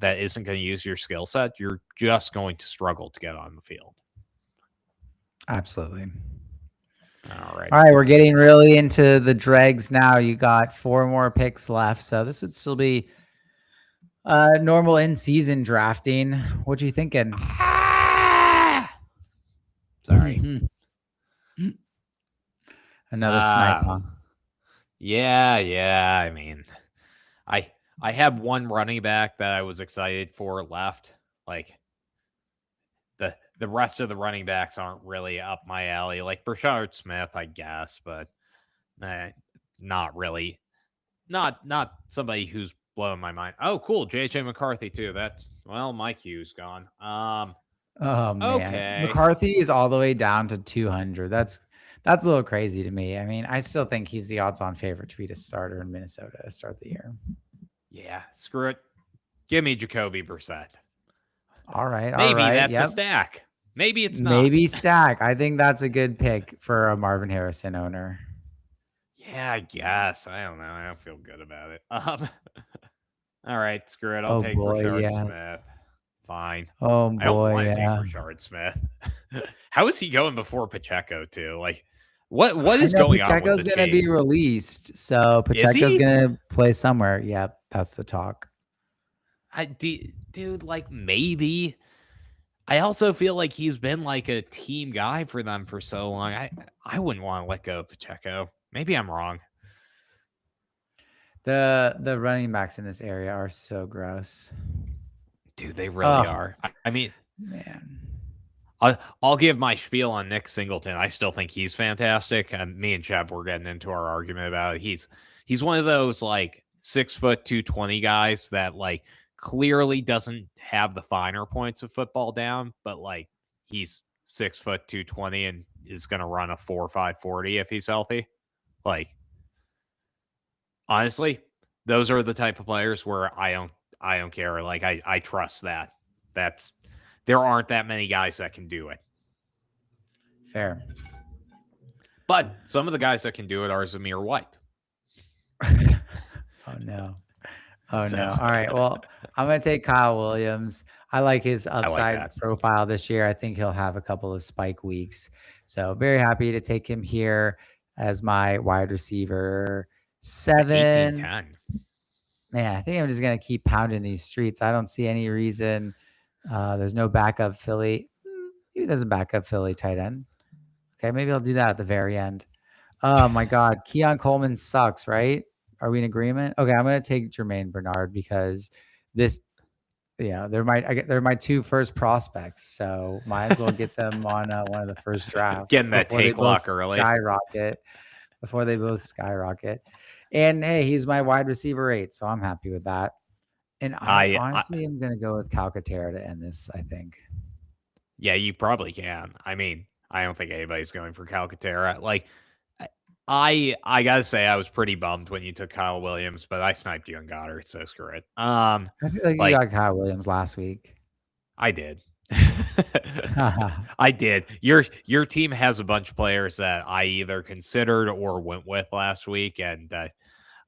Speaker 1: isn't going to use your skill set, you're just going to struggle to get on the field.
Speaker 2: Absolutely.
Speaker 1: Alrighty.
Speaker 2: All right, we're getting really into the dregs now. You got 4 more picks left, so this would still be normal in-season drafting. What you thinking?
Speaker 1: Sorry.
Speaker 2: Another snipe, huh?
Speaker 1: Yeah. I mean, I have one running back that I was excited for left. Like the rest of the running backs aren't really up my alley. Like Brashard Smith, I guess, but not really. Not somebody who's blowing my mind. Oh, cool. JJ McCarthy too. That's my Q's gone.
Speaker 2: Oh man,
Speaker 1: Okay.
Speaker 2: McCarthy is all the way down to 200. That's a little crazy to me. I mean, I still think he's the odds-on favorite to be a starter in Minnesota to start the year.
Speaker 1: Yeah, screw it. Give me Jacoby Brissett.
Speaker 2: All right,
Speaker 1: maybe that's a stack. Maybe it's not.
Speaker 2: Maybe stack. I think that's a good pick for a Marvin Harrison owner.
Speaker 1: Yeah, I guess. I don't know. I don't feel good about it. All right, screw it. I'll take Brashard Smith. Fine.
Speaker 2: Oh boy,
Speaker 1: I don't want to take Brashard Smith. How is he going before Pacheco too? Like, what is going on?
Speaker 2: Pacheco's going to be released, so Pacheco's going to play somewhere. Yep, that's the talk.
Speaker 1: Dude, like maybe. I also feel like he's been like a team guy for them for so long. I wouldn't want to let go of Pacheco. Maybe I'm wrong.
Speaker 2: The running backs in this area are so gross.
Speaker 1: Dude, they really are. I mean,
Speaker 2: man.
Speaker 1: I'll give my spiel on Nick Singleton. I still think he's fantastic. Me and Chev were getting into our argument about it. He's one of those like 6 foot 220 guys that like clearly doesn't have the finer points of football down, but like he's 6 foot 220 and is going to run a 4.5 40 if he's healthy. Like, honestly, those are the type of players where I don't care. Like I trust that. There aren't that many guys that can do it.
Speaker 2: Fair.
Speaker 1: But some of the guys that can do it are Zamir White.
Speaker 2: Oh no. All right. Well, I'm going to take Kyle Williams. I like his upside profile this year. I think he'll have a couple of spike weeks. So very happy to take him here as my wide receiver 7.
Speaker 1: 18-10.
Speaker 2: Man, I think I'm just going to keep pounding these streets. I don't see any reason. There's no backup Philly. Maybe there's a backup Philly tight end. Okay, maybe I'll do that at the very end. Oh my God. Keon Coleman sucks, right? Are we in agreement? Okay, I'm going to take Jermaine Bernard because they're my 2 first prospects. So might as well get them on one of the first drafts.
Speaker 1: Getting that take lock early.
Speaker 2: Before they both skyrocket. And hey, he's my wide receiver 8, so I'm happy with that. And I honestly am going to go with Calcaterra to end this, I think.
Speaker 1: Yeah, you probably can. I mean, I don't think anybody's going for Calcaterra. Like, I gotta say, I was pretty bummed when you took Kyle Williams, but I sniped you on Goddard, so screw it.
Speaker 2: I feel like you got Kyle Williams last week.
Speaker 1: I did. I did. Your team has a bunch of players that I either considered or went with last week, and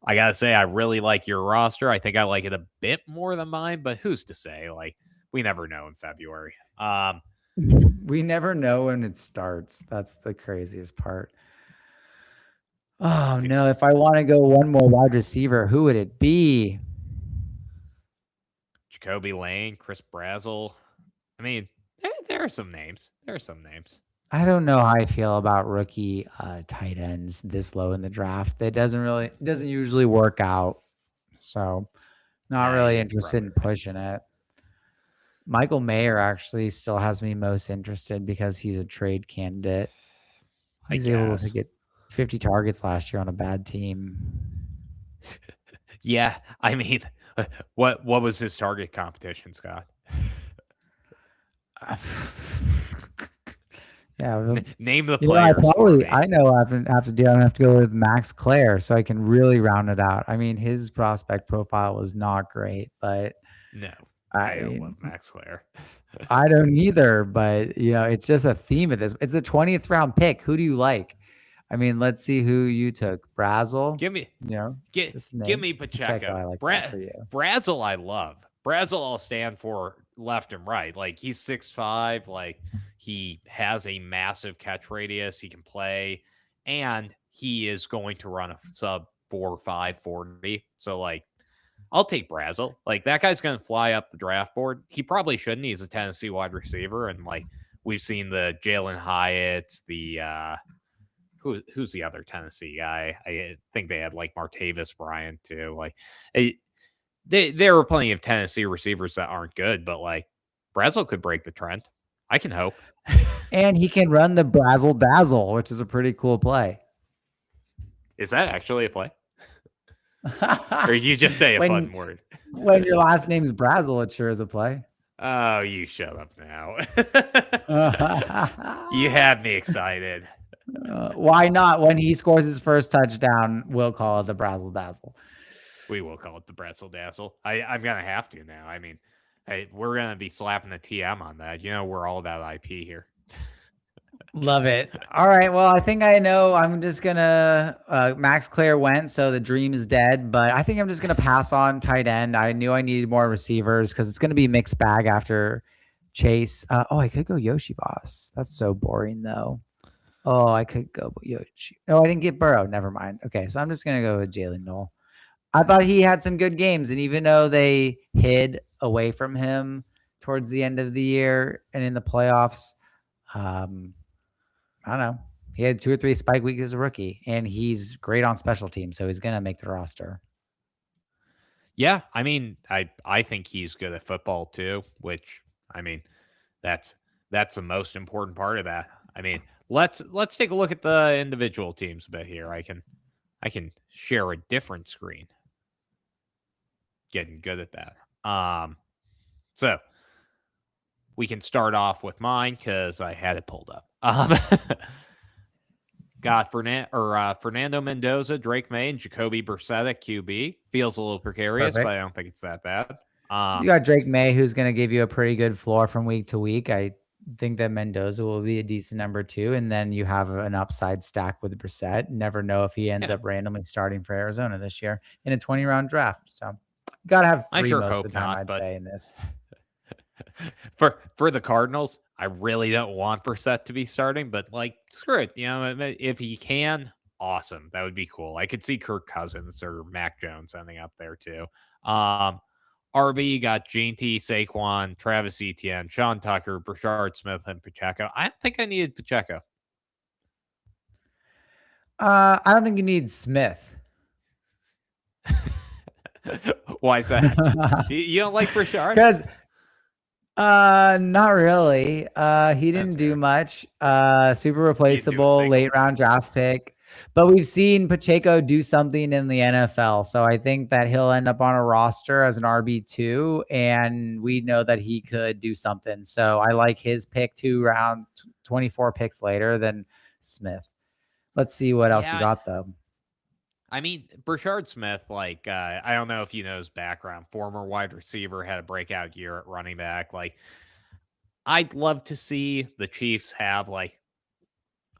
Speaker 1: I gotta say, I really like your roster. I think I like it a bit more than mine, but who's to say? Like, we never know in February.
Speaker 2: We never know when it starts. That's the craziest part. Oh, no. If I want to go one more wide receiver, who would it be?
Speaker 1: Jacoby Lane, Chris Brazzell. I mean, there are some names.
Speaker 2: I don't know how I feel about rookie tight ends this low in the draft. That doesn't usually work out. So not really interested in pushing it. Michael Mayer actually still has me most interested because he's a trade candidate. He's able to get 50 targets last year on a bad team.
Speaker 1: Yeah, I mean, what was his target competition, Scott?
Speaker 2: Yeah,
Speaker 1: name the players.
Speaker 2: I know I have to do. I have to go with Max Clare so I can really round it out. I mean, his prospect profile was not great, but
Speaker 1: no, I don't
Speaker 2: I
Speaker 1: love Max Clare.
Speaker 2: I don't either, but, it's just a theme of this. It's a 20th round pick. Who do you like? I mean, let's see who you took. Brazel,
Speaker 1: Give me
Speaker 2: you know,
Speaker 1: Get
Speaker 2: just a
Speaker 1: give
Speaker 2: name.
Speaker 1: me
Speaker 2: Pacheco,
Speaker 1: Pacheco.
Speaker 2: I like that for you.
Speaker 1: Brazel I love. Brazel I'll stand for left and right. Like he's 6'5", like he has a massive catch radius, he can play, and he is going to run a sub 4.5 40. So like I'll take Brazel. Like that guy's gonna fly up the draft board. He probably shouldn't. He's a Tennessee wide receiver, and like we've seen the Jalen Hyatts, the who's the other Tennessee guy? I think they had like Martavis Bryant too. Like eh, there were plenty of Tennessee receivers that aren't good, but like Brazel could break the trend. I can hope.
Speaker 2: And he can run the Brazzle Dazzle, which is a pretty cool play.
Speaker 1: Is that actually a play? Or did you just say a
Speaker 2: when
Speaker 1: fun word?
Speaker 2: when your last name's Brazzle, it sure is a play.
Speaker 1: Oh, you shut up now. You had me excited.
Speaker 2: Why not? When he scores his first touchdown, we'll call it the Brazzle Dazzle.
Speaker 1: We will call it the Bretzel Dazzle. I'm gonna have to now. I mean, we're gonna be slapping the TM on that. You know, we're all about IP here.
Speaker 2: Love it. All right. Well, I think I know. I'm just gonna Max Clare went, so the dream is dead. But I think I'm just gonna pass on tight end. I knew I needed more receivers because it's gonna be a mixed bag after Chase. I could go Yoshi Boss. That's so boring though. Oh, I could go Yoshi. Oh, I didn't get Burrow. Never mind. Okay, so I'm just gonna go with Jalen Noel. I thought he had some good games, and even though they hid away from him towards the end of the year and in the playoffs, um, I don't know. He had 2 or 3 spike weeks as a rookie, and he's great on special teams, so he's gonna make the roster.
Speaker 1: Yeah, I mean, I think he's good at football too, which I mean, that's that's the most important part of that. I mean, let's take a look at the individual teams a bit here. I can share a different screen. Getting good at that. So we can start off with mine because I had it pulled up. Got Fernando Mendoza, Drake May, and Jacoby Brissett at QB. Feels a little precarious, but I
Speaker 2: Perfect.
Speaker 1: don't think it's that bad.
Speaker 2: You got Drake May, who's gonna give you a pretty good floor from week to week. I think that Mendoza will be a decent number 2, and then you have an upside stack with Brissett. Never know if he ends
Speaker 1: Yeah,
Speaker 2: up randomly starting for Arizona this year in a 20-round draft. So, you gotta have
Speaker 1: I
Speaker 2: 3
Speaker 1: sure
Speaker 2: most of
Speaker 1: hope
Speaker 2: the time,
Speaker 1: not,
Speaker 2: I'd
Speaker 1: but
Speaker 2: say, in this.
Speaker 1: for the Cardinals, I really don't want Brissett to be starting, but like screw it. You know, if he can, awesome. That would be cool. I could see Kirk Cousins or Mac Jones ending up there too. Um, RB got T, Saquon, Travis Etienne, Sean Tucker, Brashard Smith, and Pacheco. I don't think I needed Pacheco.
Speaker 2: I don't think you need Smith.
Speaker 1: Why is that? You don't like Brashard?
Speaker 2: Because not really. He
Speaker 1: That's
Speaker 2: didn't do
Speaker 1: fair.
Speaker 2: much. Super
Speaker 1: He didn't do a
Speaker 2: replaceable,
Speaker 1: single
Speaker 2: late
Speaker 1: thing.
Speaker 2: round draft pick. But we've seen Pacheco do something in the NFL. So I think that he'll end up on a roster as an RB2, and we know that he could do something. So I like his pick 24 picks later than Smith. Let's see what else you
Speaker 1: Yeah,
Speaker 2: got though.
Speaker 1: I mean, Brashard Smith, like, I don't know if you know his background. Former wide receiver, had a breakout year at running back. Like, I'd love to see the Chiefs have like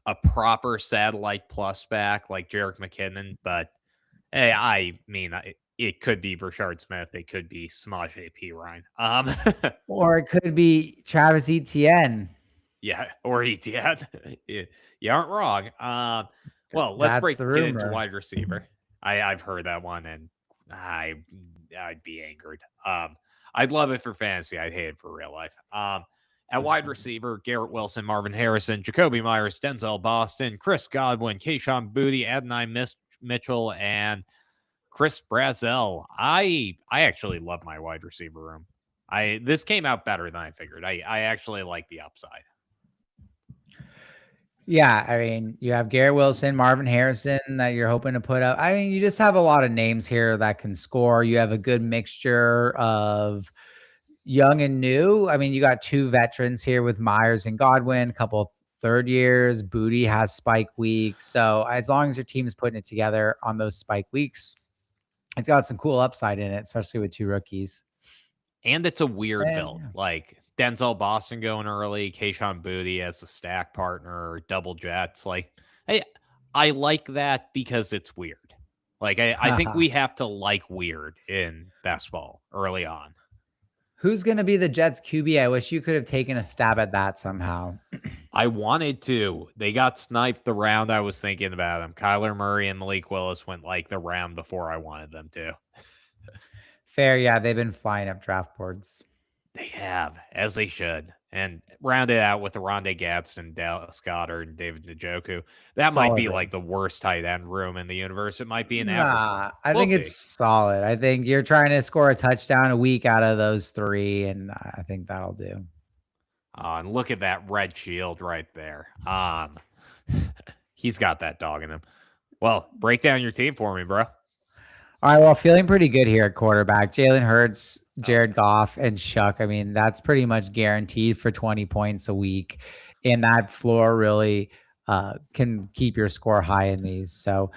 Speaker 1: a proper satellite plus back like Jerick McKinnon, but hey, I mean, it could be Brashard Smith. It could be Samaje P. Ryan.
Speaker 2: Or it could be Travis Etienne.
Speaker 1: Yeah, or Etienne. You aren't wrong. Well, let's
Speaker 2: That's the
Speaker 1: get into
Speaker 2: rumor.
Speaker 1: wide receiver. I've heard that one, and I I'd be angered. I'd love it for fantasy. I'd hate it for real life. At wide receiver, Garrett Wilson, Marvin Harrison, Jacoby Myers, Denzel Boston, Chris Godwin, Kayshawn Booty, Adonai Mitchell, and Chris Brazel. I actually love my wide receiver room. I This came out better than I figured. I actually like the upside.
Speaker 2: Yeah, I mean, you have Garrett Wilson, Marvin Harrison that you're hoping to put up. I mean, you just have a lot of names here that can score. You have a good mixture of young and new. I mean, you got 2 veterans here with Myers and Godwin, a couple third years. Booty has spike weeks. So as long as your team is putting it together on those spike weeks, it's got some cool upside in it, especially with 2 rookies.
Speaker 1: And it's a weird
Speaker 2: And
Speaker 1: build.
Speaker 2: yeah.
Speaker 1: Like Denzel Boston going early, Kayshawn Booty as the stack partner, double jets. Like I I like that because it's weird. Like I think we have to like weird in basketball early on.
Speaker 2: Who's gonna be the Jets QB? I wish you could have taken a stab at that somehow.
Speaker 1: I wanted to. They got sniped the round I was thinking about them. Kyler Murray and Malik Willis went like the round before I wanted them to.
Speaker 2: Fair, yeah, they've been flying up draft boards.
Speaker 1: They have, as they should. And round it out with the Rondé Gadsden, Dallas Goddard, and David Njoku. That might
Speaker 2: Solid
Speaker 1: be
Speaker 2: room.
Speaker 1: like the worst tight end room in the universe. It might be an average room.
Speaker 2: Nah, I
Speaker 1: We'll
Speaker 2: think it's
Speaker 1: see.
Speaker 2: solid. I think you're trying to score a touchdown a week out of those 3, and I think that'll do.
Speaker 1: And look at that red shield right there. He's got that dog in him. Well, break down your team for me, bro.
Speaker 2: All right, well, feeling pretty good here at quarterback. Jalen Hurts,
Speaker 1: Oh
Speaker 2: Jared
Speaker 1: yeah.
Speaker 2: Goff, and Shuck. I mean, that's pretty much guaranteed for 20 points a week. And that floor really can keep your score high in these. So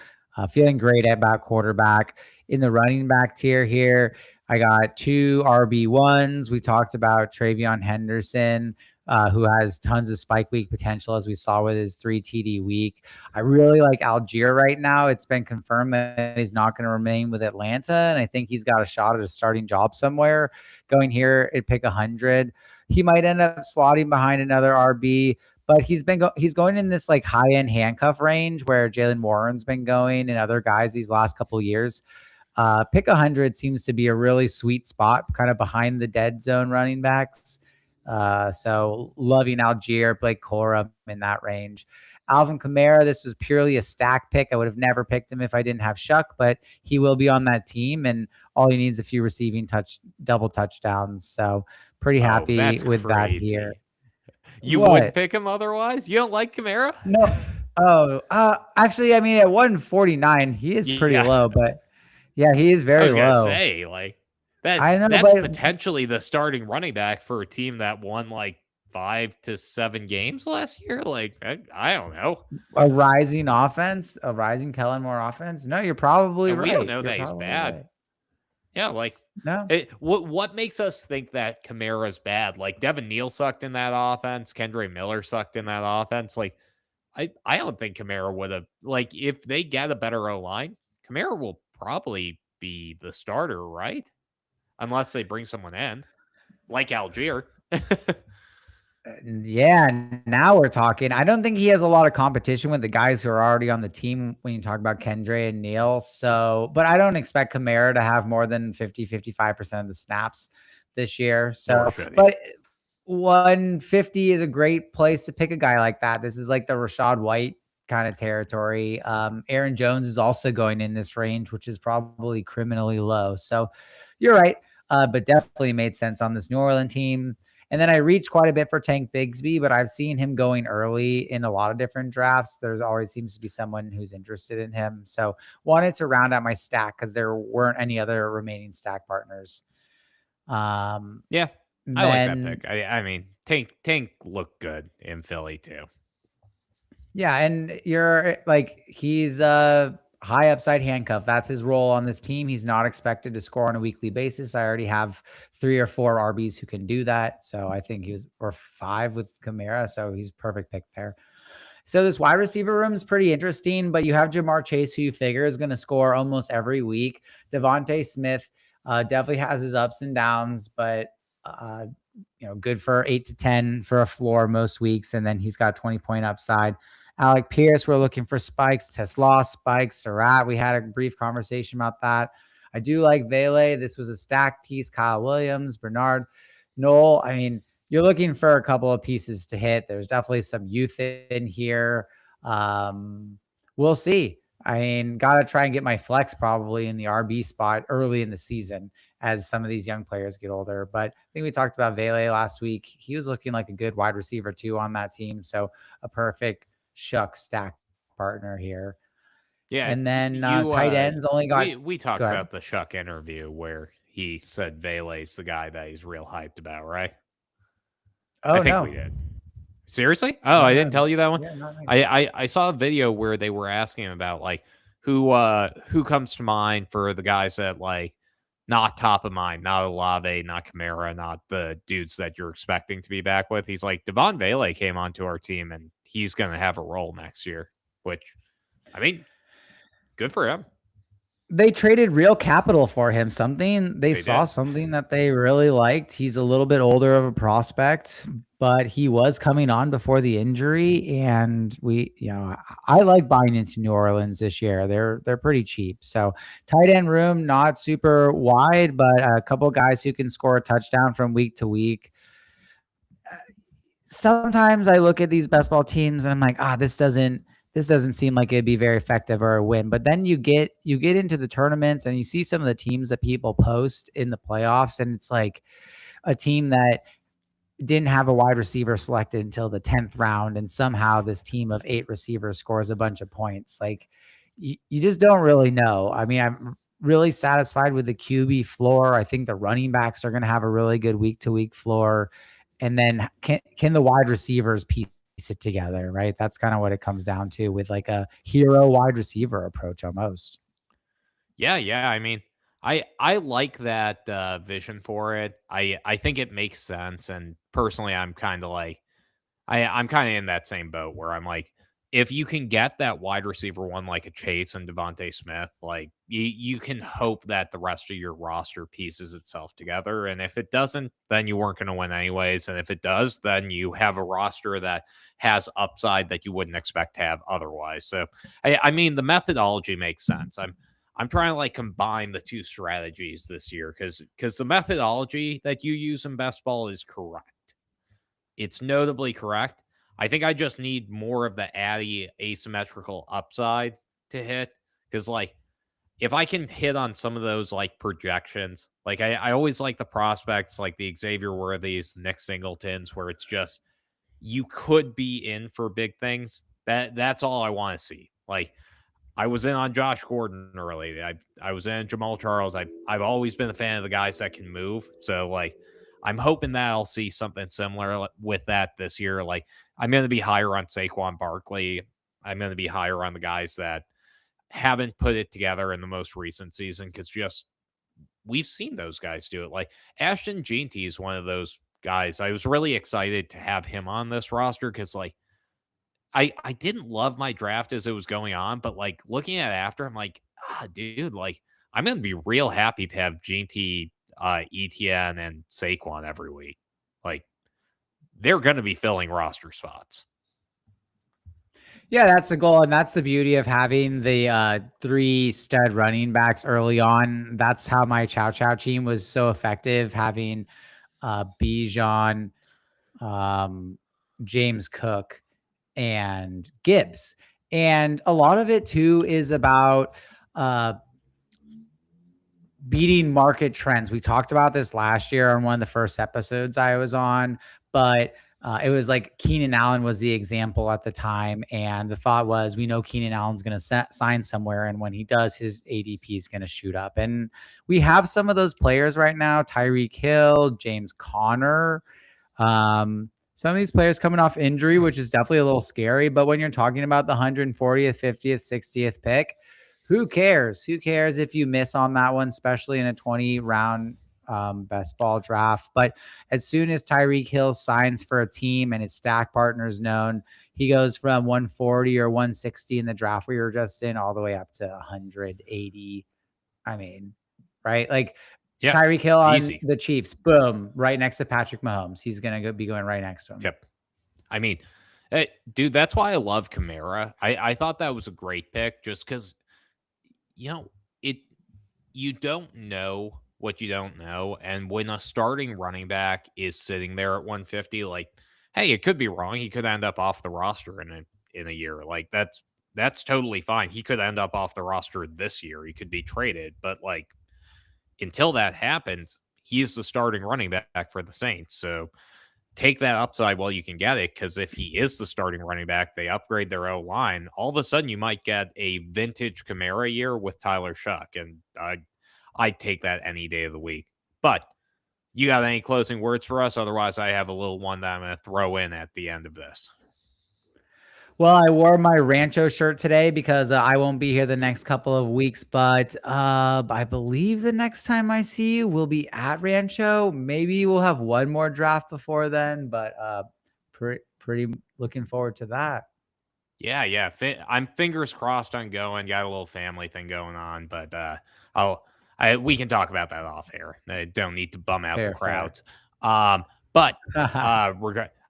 Speaker 2: feeling great about quarterback. In the running back tier here, I got 2 RB1s. We talked about Travion Henderson, who has tons of spike week potential, as we saw with his 3 TD week. I really like Algier right now. It's been confirmed that he's not going to remain with Atlanta, and I think he's got a shot at a starting job somewhere. Going here at pick 100, he might end up slotting behind another RB, but he's going in this like high end handcuff range where Jalen Warren's been going and other guys these last couple of years. Pick 100 seems to be a really sweet spot, kind of behind the dead zone running backs. So loving Algier, Blake Corum in that range. Alvin Kamara, this was purely a stack pick. I would have never picked him if I didn't have Shuck, but he will be on that team, and all he needs a few receiving double touchdowns. So pretty
Speaker 1: Oh,
Speaker 2: happy
Speaker 1: that's
Speaker 2: with that here.
Speaker 1: crazy. You wouldn't
Speaker 2: What?
Speaker 1: pick him otherwise? You don't like Kamara?
Speaker 2: No. Oh, actually, I mean, at 149, he is pretty
Speaker 1: Yeah.
Speaker 2: low, but yeah, he is
Speaker 1: I
Speaker 2: very
Speaker 1: was gonna
Speaker 2: low.
Speaker 1: say, like, that
Speaker 2: I know,
Speaker 1: that's
Speaker 2: but
Speaker 1: potentially the starting running back for a team that won like 5 to 7 games last year. Like, I don't know.
Speaker 2: a rising offense, a rising Kellen Moore offense. No, you're probably
Speaker 1: And we don't
Speaker 2: right.
Speaker 1: know
Speaker 2: You're
Speaker 1: that he's
Speaker 2: probably
Speaker 1: bad.
Speaker 2: right.
Speaker 1: Yeah, like
Speaker 2: No,
Speaker 1: what makes us think that Kamara's bad? Like Devin Neal sucked in that offense, Kendre Miller sucked in that offense. Like I don't think Kamara would have like if they get a better O line, Kamara will probably be the starter, right? Unless they bring someone in, like Algier.
Speaker 2: yeah, now we're talking. I don't think he has a lot of competition with the guys who are already on the team when you talk about Kendre and Neal. So, but I don't expect Kamara to have more than 55% of the snaps this year.
Speaker 1: Nor
Speaker 2: So,
Speaker 1: should he.
Speaker 2: but 150 is a great place to pick a guy like that. This is like the Rashad White kind of territory. Aaron Jones is also going in this range, which is probably criminally low. So you're right. But definitely made sense on this New Orleans team. And then I reached quite a bit for Tank Bigsby, but I've seen him going early in a lot of different drafts. There's always seems to be someone who's interested in him. So wanted to round out my stack because there weren't any other remaining stack partners. Um,
Speaker 1: Yeah, I like that
Speaker 2: then
Speaker 1: pick. I mean, Tank looked good in Philly too.
Speaker 2: Yeah, and you're like he's a high upside handcuff. That's his role on this team. He's not expected to score on a weekly basis. I already have 3 or 4 RBs who can do that. So I think he was or 5 with Kamara. So he's perfect pick there. So this wide receiver room is pretty interesting, but you have Jamar Chase, who you figure is going to score almost every week. Devontae Smith definitely has his ups and downs, but uh, good for 8 to 10 for a floor most weeks, and then he's got 20-point upside. Alec Pierce, we're looking for spikes. Tesla spikes. Surratt, we had a brief conversation about that. I do like Vele. This was a stack piece. Kyle Williams, Bernard, Noel. I mean, you're looking for a couple of pieces to hit. There's definitely some youth in here. We'll see. I mean, got to try and get my flex probably in the RB spot early in the season as some of these young players get older. But I think we talked about Vele last week. He was looking like a good wide receiver too on that team. So a perfect Shuck stack partner here.
Speaker 1: Yeah,
Speaker 2: And then
Speaker 1: you
Speaker 2: tight ends only got,
Speaker 1: we
Speaker 2: go
Speaker 1: talked
Speaker 2: ahead.
Speaker 1: about the Shuck interview where he said Vele's the guy that he's real hyped about, right? I
Speaker 2: Oh,
Speaker 1: think we
Speaker 2: no.
Speaker 1: did. Seriously? Oh,
Speaker 2: No,
Speaker 1: I
Speaker 2: no.
Speaker 1: didn't tell you that one.
Speaker 2: Yeah, not me.
Speaker 1: I saw a video where they were asking him about like who comes to mind for the guys that like not top of mind, not Olave, not Kamara, not the dudes that you're expecting to be back with. He's like, Devon Vele came onto our team and he's going to have a role next year, which, I mean, good for him.
Speaker 2: They traded real capital for him, something they
Speaker 1: They
Speaker 2: saw
Speaker 1: did.
Speaker 2: something that they really liked. He's a little bit older of a prospect, but he was coming on before the injury, and I like buying into New Orleans this year. They're pretty cheap. So, tight end room not super wide, but a couple guys who can score a touchdown from week to week. Sometimes I look at these best ball teams and I'm like, this doesn't seem like it'd be very effective or a win. But then you get into the tournaments and you see some of the teams that people post in the playoffs, and it's like a team that didn't have a wide receiver selected until the 10th round, and somehow this team of 8 receivers scores a bunch of points. Like you just don't really know. I mean, I'm really satisfied with the QB floor. I think the running backs are going to have a really good week to week floor. And then can the wide receivers piece it together, right? That's kind of what it comes down to with like a hero wide receiver approach almost.
Speaker 1: Yeah, yeah. I mean, I like that vision for it. I think it makes sense. And personally, I'm kind of like, I'm kind of in that same boat where I'm like, if you can get that wide receiver one like a Chase and Devontae Smith, like you can hope that the rest of your roster pieces itself together. And if it doesn't, then you weren't going to win anyways. And if it does, then you have a roster that has upside that you wouldn't expect to have otherwise. So I mean, the methodology makes sense. I'm trying to like combine the two strategies this year because the methodology that you use in best ball is correct. It's notably correct. I think I just need more of the Addy asymmetrical upside to hit because, like, if I can hit on some of those like projections, like I always like the prospects, like the Xavier Worthies, Nick Singletons, where it's just you could be in for big things. That's all I want to see. Like I was in on Josh Gordon early. I was in Jamal Charles. I've always been a fan of the guys that can move. So like I'm hoping that I'll see something similar with that this year. Like I'm going to be higher on Saquon Barkley. I'm going to be higher on the guys that haven't put it together in the most recent season because just we've seen those guys do it. Like Ashton Jeanty is one of those guys. I was really excited to have him on this roster because like I didn't love my draft as it was going on, but, like, looking at it after, I'm like, dude, like, I'm gonna be real happy to have GT, ETN, and Saquon every week. Like, they're gonna be filling roster spots.
Speaker 2: Yeah, that's the goal, and that's the beauty of having the 3 stud running backs early on. That's how my Chow Chow team was so effective, having Bijan, um, James Cook, and Gibbs. And a lot of it too is about uh, beating market trends. We talked about this last year on one of the first episodes I was on, but it was like Keenan Allen was the example at the time. And the thought was, we know Keenan Allen's going to sign somewhere. And when he does, his ADP is going to shoot up. And we have some of those players right now: Tyreek Hill, James Conner. Some of these players coming off injury, which is definitely a little scary. But when you're talking about the 140th, 50th, 60th pick, who cares? Who cares if you miss on that one, especially in a 20 round best ball draft? But as soon as Tyreek Hill signs for a team and his stack partner is known, he goes from 140 or 160 in the draft we were just in all the way up to 180. I mean, right? Like
Speaker 1: Yeah,
Speaker 2: Tyreek Hill on
Speaker 1: easy.
Speaker 2: the Chiefs, boom, right next to Patrick Mahomes. He's going to be going right next to him.
Speaker 1: Yep. I mean, dude, that's why I love Kamara. I thought that was a great pick just because, you know, it you don't know what you don't know. And when a starting running back is sitting there at 150, like, hey, it could be wrong. He could end up off the roster in a year. Like that's totally fine. He could end up off the roster this year. He could be traded. But like until that happens, he's the starting running back for the Saints. So take that upside while you can get it. Because if he is the starting running back, they upgrade their O line. All of a sudden, you might get a vintage Camara year with Tyler Shuck, and I'd take that any day of the week. But you got any closing words for us? Otherwise, I have a little one that I'm going to throw in at the end of this.
Speaker 2: Well, I wore my Rancho shirt today because I won't be here the next couple of weeks, but I believe the next time I see you, we'll be at Rancho. Maybe we'll have one more draft before then, but pretty looking forward to that.
Speaker 1: Yeah, yeah. I'm fingers crossed on going. Got a little family thing going on, but I'll we can talk about that off air. I don't need to bum out the
Speaker 2: Fair, fair.
Speaker 1: crowds. But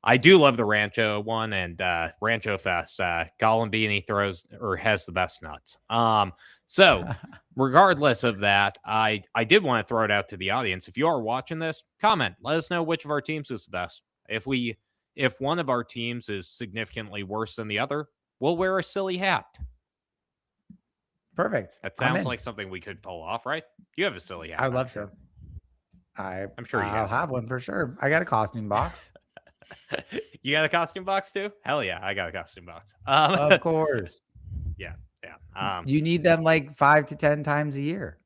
Speaker 1: I do love the Rancho one and Rancho Fest. Colin Beanie throws or has the best nuts. So regardless of that, I did want to throw it out to the audience. If you are watching this, comment. Let us know which of our teams is the best. If one of our teams is significantly worse than the other, we'll wear a silly hat.
Speaker 2: Perfect.
Speaker 1: That
Speaker 2: I'm
Speaker 1: sounds
Speaker 2: in.
Speaker 1: like something we could pull off, right? You have a silly
Speaker 2: I
Speaker 1: hat,
Speaker 2: would
Speaker 1: I'm
Speaker 2: love to.
Speaker 1: sure.
Speaker 2: I
Speaker 1: I'm sure you
Speaker 2: I'll
Speaker 1: have one.
Speaker 2: have one for sure. I got a costume box.
Speaker 1: You got a costume box too? Hell yeah, I got a costume box.
Speaker 2: Of course.
Speaker 1: Yeah, yeah.
Speaker 2: You need them like 5 to 10 times a year.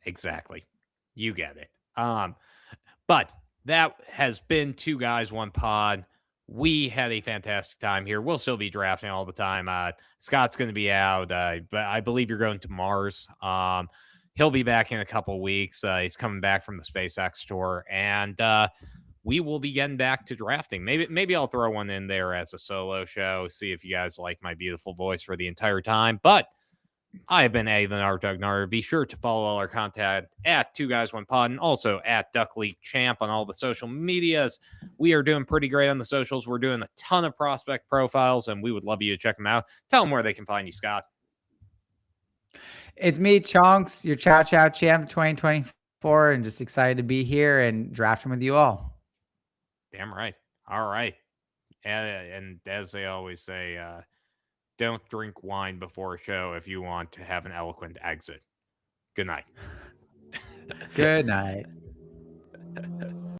Speaker 1: Exactly. You get it. But that has been Two Guys, One Pod. We had a fantastic time here. We'll still be drafting all the time. Scott's going to be out, but I believe you're going to Mars. He'll be back in a couple weeks. He's coming back from the SpaceX tour, and we will be getting back to drafting. Maybe I'll throw one in there as a solo show. See if you guys like my beautiful voice for the entire time. But I have been A, the Nardugnar. Be sure to follow all our content at Two Guys One Pod and also at Duck League Champ on all the social medias. We are doing pretty great on the socials. We're doing a ton of prospect profiles, and we would love you to check them out. Tell them where they can find you, Scott.
Speaker 2: It's me, Chonks, your Chow Chow Champ 2024, and just excited to be here and drafting with you all.
Speaker 1: Damn right. All right. And as they always say, don't drink wine before a show if you want to have an eloquent exit. Good night.
Speaker 2: Good night.